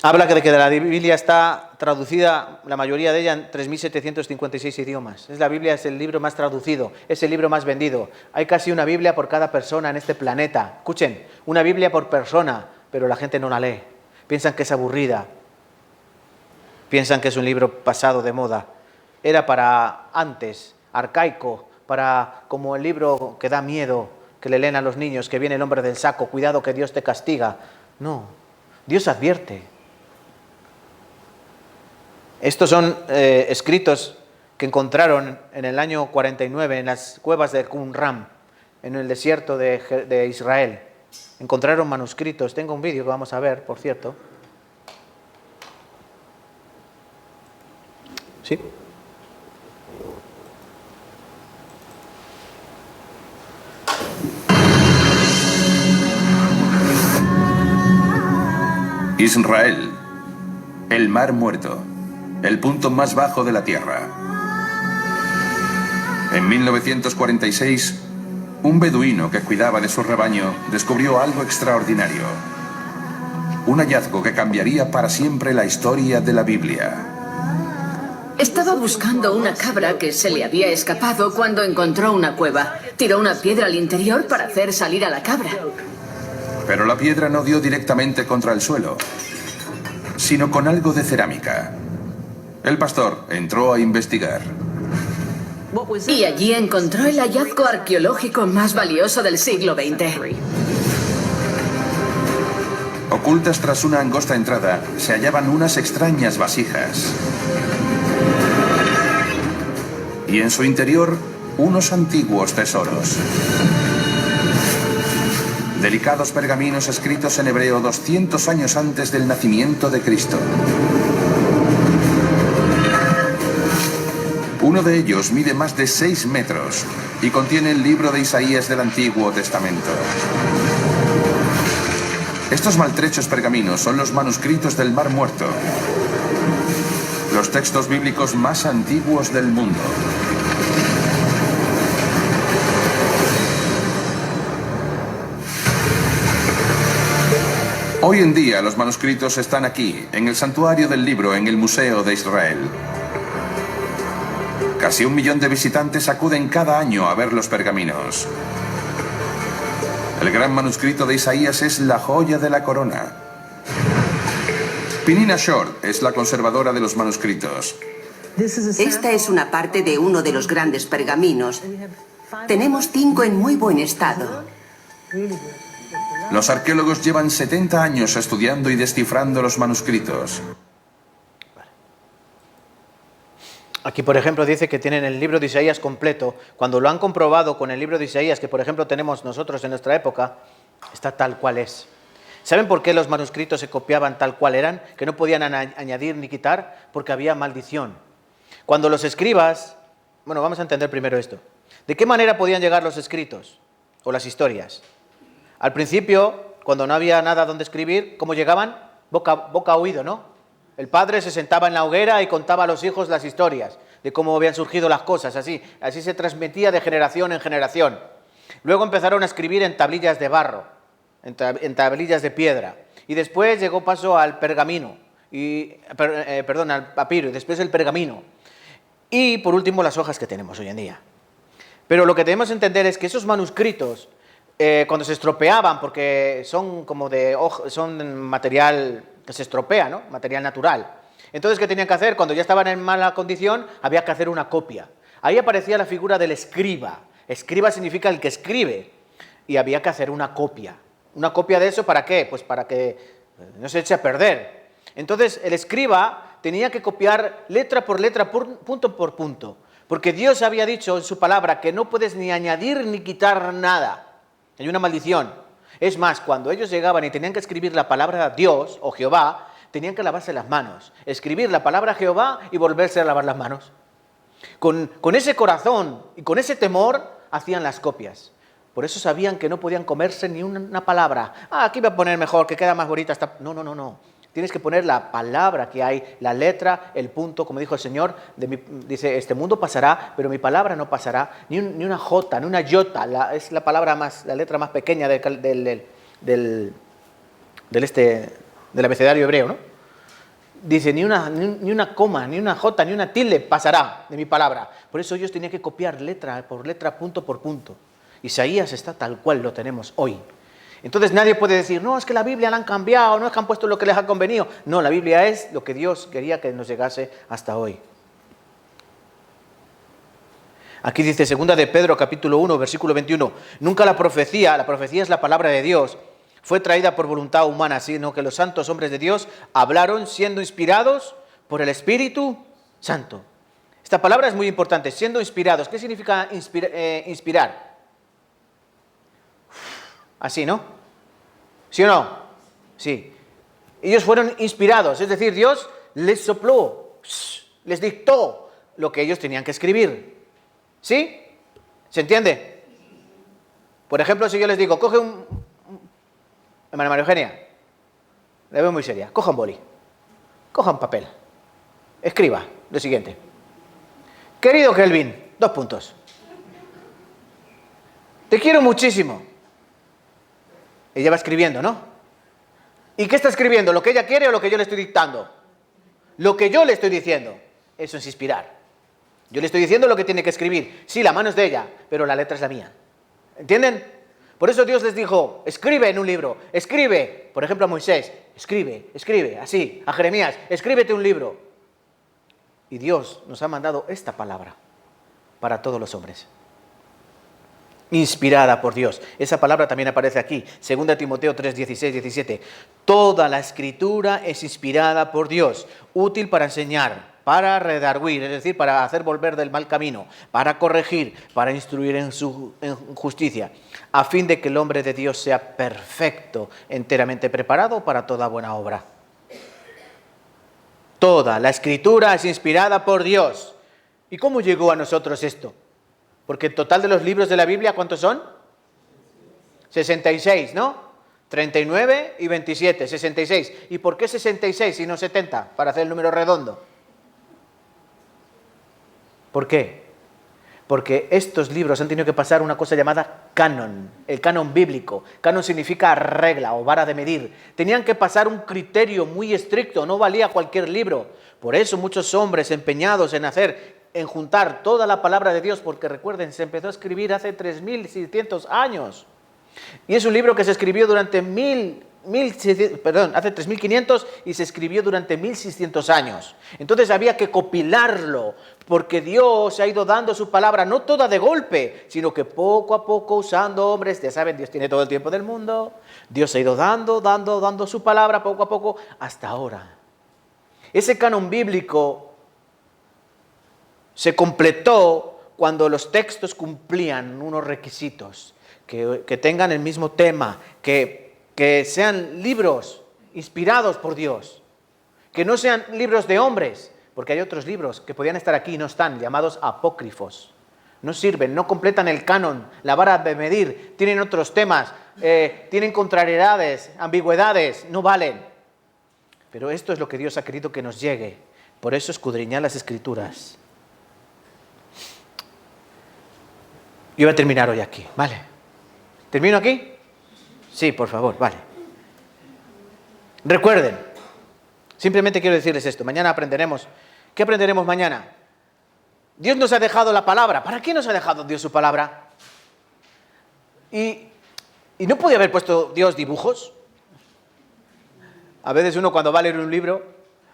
Habla de que la Biblia está traducida, la mayoría de ella, en 3.756 idiomas. La Biblia es el libro más traducido, es el libro más vendido. Hay casi una Biblia por cada persona en este planeta. Escuchen, una Biblia por persona, pero la gente no la lee. Piensan que es aburrida. Piensan que es un libro pasado de moda. Era para antes, arcaico, para como el libro que da miedo, que le leen a los niños, que viene el hombre del saco, cuidado que Dios te castiga. No, Dios advierte. Estos son escritos que encontraron en el año 49 en las cuevas de Qumran, en el desierto de Israel. Encontraron manuscritos. Tengo un vídeo que vamos a ver, por cierto. ¿Sí? Israel, el Mar Muerto, el punto más bajo de la Tierra. En 1946, un beduino que cuidaba de su rebaño descubrió algo extraordinario. Un hallazgo que cambiaría para siempre la historia de la Biblia. Estaba buscando una cabra que se le había escapado cuando encontró una cueva. Tiró una piedra al interior para hacer salir a la cabra. Pero la piedra no dio directamente contra el suelo, sino con algo de cerámica. El pastor entró a investigar. Y allí encontró el hallazgo arqueológico más valioso del siglo XX. Ocultas tras una angosta entrada, se hallaban unas extrañas vasijas. Y en su interior, unos antiguos tesoros. Delicados pergaminos escritos en hebreo 200 años antes del nacimiento de Cristo. Uno de ellos mide más de 6 metros y contiene el libro de Isaías del Antiguo Testamento. Estos maltrechos pergaminos son los manuscritos del Mar Muerto, los textos bíblicos más antiguos del mundo. Hoy en día los manuscritos están aquí, en el santuario del libro, en el Museo de Israel. Casi 1 millón de visitantes acuden cada año a ver los pergaminos. El gran manuscrito de Isaías es la joya de la corona. Peninnah Short es la conservadora de los manuscritos. Esta es una parte de uno de los grandes pergaminos. Tenemos 5 en muy buen estado. Los arqueólogos llevan 70 años estudiando y descifrando los manuscritos. Aquí, por ejemplo, dice que tienen el libro de Isaías completo. Cuando lo han comprobado con el libro de Isaías, que por ejemplo tenemos nosotros en nuestra época, está tal cual es. ¿Saben por qué los manuscritos se copiaban tal cual eran? Que no podían añadir ni quitar, porque había maldición. Cuando los escribas, bueno, vamos a entender primero esto. ¿De qué manera podían llegar los escritos o las historias? Al principio, cuando no había nada donde escribir, ¿cómo llegaban? Boca a oído, ¿no? El padre se sentaba en la hoguera y contaba a los hijos las historias de cómo habían surgido las cosas, así se transmitía de generación en generación. Luego empezaron a escribir en tablillas de barro, en tablillas de piedra, y después llegó paso al pergamino, al papiro, y después el pergamino, y por último las hojas que tenemos hoy en día. Pero lo que debemos entender es que esos manuscritos, cuando se estropeaban, porque son como son material que se estropea, ¿no? Material natural. Entonces, ¿qué tenían que hacer? Cuando ya estaban en mala condición, había que hacer una copia. Ahí aparecía la figura del escriba. Escriba significa el que escribe. Y había que hacer una copia. ¿Una copia de eso para qué? Pues para que no se eche a perder. Entonces, el escriba tenía que copiar letra por letra, punto por punto. Porque Dios había dicho en su palabra que no puedes ni añadir ni quitar nada. Hay una maldición. Es más, cuando ellos llegaban y tenían que escribir la palabra Dios o Jehová, tenían que lavarse las manos, escribir la palabra Jehová y volverse a lavar las manos. Con ese corazón y con ese temor hacían las copias. Por eso sabían que no podían comerse ni una palabra. Aquí voy a poner mejor, que queda más bonita esta. No. Tienes que poner la palabra que hay, la letra, el punto, como dijo el Señor. Dice, este mundo pasará, pero mi palabra no pasará. Ni una jota, ni una iota. Es la letra más pequeña del abecedario hebreo, ¿no? Dice, ni una coma, ni una jota, ni una tilde pasará de mi palabra. Por eso ellos tenían que copiar letra por letra, punto por punto. Isaías está tal cual lo tenemos hoy. Entonces nadie puede decir, no, es que la Biblia la han cambiado, no es que han puesto lo que les ha convenido. No, la Biblia es lo que Dios quería que nos llegase hasta hoy. Aquí dice 2 de Pedro, capítulo 1, versículo 21. Nunca la profecía es la palabra de Dios, fue traída por voluntad humana, sino que los santos hombres de Dios hablaron siendo inspirados por el Espíritu Santo. Esta palabra es muy importante, siendo inspirados. ¿Qué significa inspirar? Así, ¿no? ¿Sí o no? Sí. Ellos fueron inspirados, es decir, Dios les sopló, les dictó lo que ellos tenían que escribir. ¿Sí? ¿Se entiende? Por ejemplo, si yo les digo, coge Hermana María Eugenia, la veo muy seria, coja un boli, coja un papel, escriba lo siguiente. Querido Kelvin, 2 puntos. Te quiero muchísimo. Ella va escribiendo, ¿no? ¿Y qué está escribiendo? ¿Lo que ella quiere o lo que yo le estoy dictando? Lo que yo le estoy diciendo. Eso es inspirar. Yo le estoy diciendo lo que tiene que escribir. Sí, la mano es de ella, pero la letra es la mía. ¿Entienden? Por eso Dios les dijo, escribe en un libro, escribe. Por ejemplo, a Moisés, escribe, así. A Jeremías, escríbete un libro. Y Dios nos ha mandado esta palabra para todos los hombres. Inspirada por Dios. Esa palabra también aparece aquí, 2 Timoteo 3, 16, 17. Toda la escritura es inspirada por Dios, útil para enseñar, para redarguir, es decir, para hacer volver del mal camino, para corregir, para instruir en justicia, a fin de que el hombre de Dios sea perfecto, enteramente preparado para toda buena obra. Toda la escritura es inspirada por Dios. ¿Y cómo llegó a nosotros esto? Porque el total de los libros de la Biblia, ¿cuántos son? 66, ¿no? 39 y 27, 66. ¿Y por qué 66 y no 70? Para hacer el número redondo. ¿Por qué? Porque estos libros han tenido que pasar una cosa llamada canon, el canon bíblico. Canon significa regla o vara de medir. Tenían que pasar un criterio muy estricto, no valía cualquier libro. Por eso muchos hombres empeñados en juntar toda la palabra de Dios, porque recuerden, se empezó a escribir hace 3.600 años. Y es un libro que se escribió durante hace 3.500 y se escribió durante 1.600 años. Entonces había que compilarlo, porque Dios ha ido dando su palabra, no toda de golpe, sino que poco a poco, usando hombres, ya saben, Dios tiene todo el tiempo del mundo, Dios ha ido dando su palabra poco a poco, hasta ahora. Ese canon bíblico se completó cuando los textos cumplían unos requisitos, que tengan el mismo tema, que sean libros inspirados por Dios, que no sean libros de hombres, porque hay otros libros que podían estar aquí y no están, llamados apócrifos. No sirven, no completan el canon, la vara de medir, tienen otros temas, tienen contrariedades, ambigüedades, no valen. Pero esto es lo que Dios ha querido que nos llegue. Por eso escudriñad las Escrituras. Yo voy a terminar hoy aquí, ¿vale? ¿Termino aquí? Sí, por favor, vale. Recuerden, simplemente quiero decirles esto, mañana aprenderemos. ¿Qué aprenderemos mañana? Dios nos ha dejado la palabra. ¿Para qué nos ha dejado Dios su palabra? ¿Y no podía haber puesto Dios dibujos? A veces uno cuando va a leer un libro,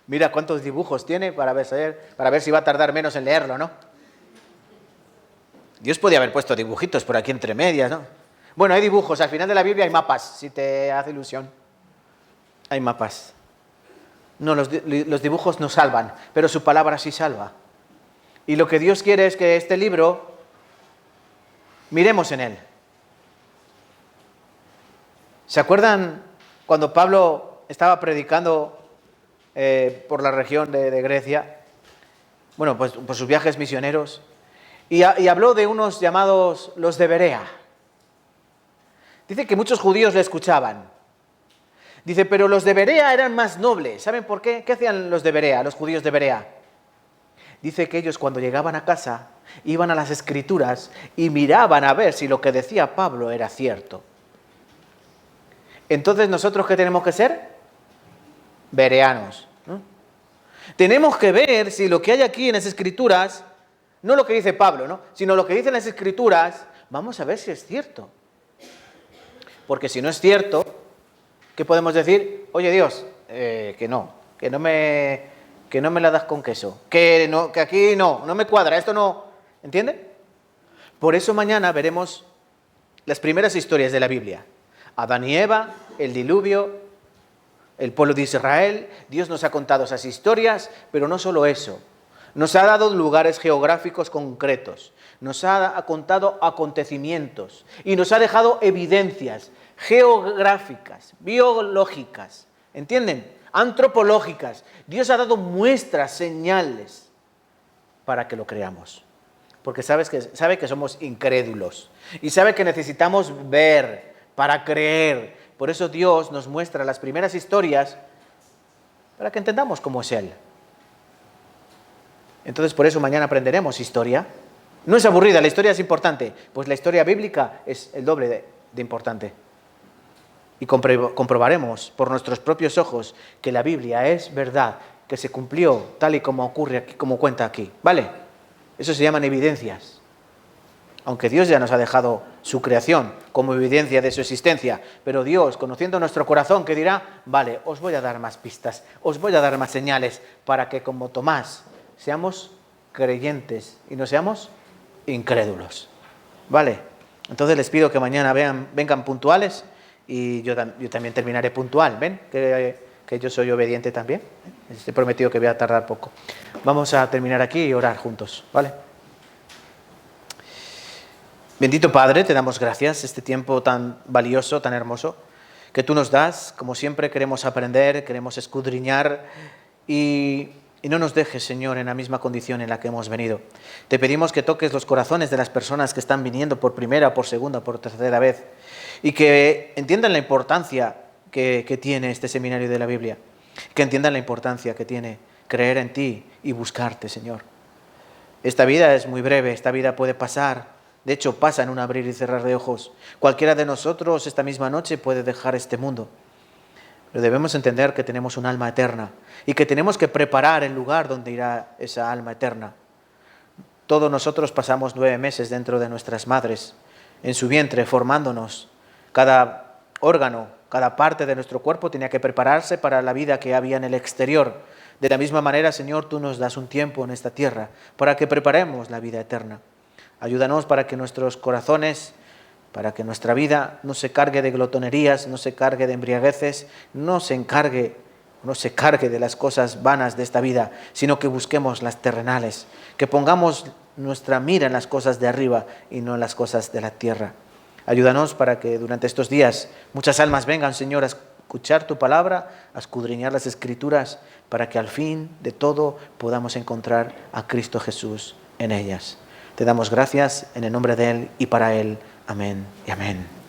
mira cuántos dibujos tiene para ver si va a tardar menos en leerlo, ¿no? Dios podía haber puesto dibujitos por aquí entre medias, ¿no? Bueno, hay dibujos, al final de la Biblia hay mapas, si te hace ilusión. Hay mapas. No, los dibujos no salvan, pero su palabra sí salva. Y lo que Dios quiere es que este libro, miremos en él. ¿Se acuerdan cuando Pablo estaba predicando por la región de Grecia, bueno, pues por sus viajes misioneros, y habló de unos llamados los de Berea. Dice que muchos judíos le escuchaban. Dice, pero los de Berea eran más nobles. ¿Saben por qué? ¿Qué hacían los de Berea, los judíos de Berea? Dice que ellos cuando llegaban a casa iban a las Escrituras y miraban a ver si lo que decía Pablo era cierto. Entonces, ¿nosotros qué tenemos que ser? Bereanos, ¿no? Tenemos que ver si lo que hay aquí en las Escrituras, no lo que dice Pablo, ¿no?, sino lo que dicen las Escrituras, vamos a ver si es cierto. Porque si no es cierto, ¿qué podemos decir? Oye, Dios, que no me la das con queso, que aquí no me cuadra, esto no, ¿entiende? Por eso mañana veremos las primeras historias de la Biblia. Adán y Eva, el diluvio, el pueblo de Israel. Dios nos ha contado esas historias, pero no solo eso. Nos ha dado lugares geográficos concretos, nos ha contado acontecimientos y nos ha dejado evidencias geográficas, biológicas, ¿entienden?, antropológicas. Dios ha dado muestras, señales para que lo creamos. Porque sabe que somos incrédulos y sabe que necesitamos ver para creer. Por eso Dios nos muestra las primeras historias para que entendamos cómo es Él. Entonces, por eso mañana aprenderemos historia. No es aburrida, la historia es importante, pues la historia bíblica es el doble de importante. Y comprobaremos por nuestros propios ojos que la Biblia es verdad, que se cumplió tal y como ocurre aquí, como cuenta aquí, ¿vale? Eso se llaman evidencias. Aunque Dios ya nos ha dejado su creación como evidencia de su existencia, pero Dios, conociendo nuestro corazón, que dirá, vale, os voy a dar más pistas, os voy a dar más señales, para que como Tomás seamos creyentes y no seamos incrédulos, ¿vale? Entonces les pido que mañana vengan puntuales y yo también terminaré puntual, ¿ven? Que yo soy obediente también. Les he prometido que voy a tardar poco. Vamos a terminar aquí y orar juntos, ¿vale? Bendito Padre, te damos gracias este tiempo tan valioso, tan hermoso, que tú nos das. Como siempre queremos aprender, queremos escudriñar y no nos dejes, Señor, en la misma condición en la que hemos venido. Te pedimos que toques los corazones de las personas que están viniendo por primera, por segunda, por tercera vez y que entiendan la importancia que tiene este seminario de la Biblia, que entiendan la importancia que tiene creer en ti y buscarte, Señor. Esta vida es muy breve, esta vida puede pasar. De hecho, pasa en un abrir y cerrar de ojos. Cualquiera de nosotros esta misma noche puede dejar este mundo. Pero debemos entender que tenemos un alma eterna y que tenemos que preparar el lugar donde irá esa alma eterna. Todos nosotros pasamos 9 meses dentro de nuestras madres, en su vientre, formándonos. Cada órgano, cada parte de nuestro cuerpo tenía que prepararse para la vida que había en el exterior. De la misma manera, Señor, tú nos das un tiempo en esta tierra para que preparemos la vida eterna. Ayúdanos para que nuestros corazones, para que nuestra vida no se cargue de glotonerías, no se cargue de embriagueces, no se cargue de las cosas vanas de esta vida, sino que busquemos las terrenales, que pongamos nuestra mira en las cosas de arriba y no en las cosas de la tierra. Ayúdanos para que durante estos días muchas almas vengan, Señor, a escuchar tu palabra, a escudriñar las Escrituras, para que al fin de todo podamos encontrar a Cristo Jesús en ellas. Te damos gracias en el nombre de Él y para Él. Amén y amén.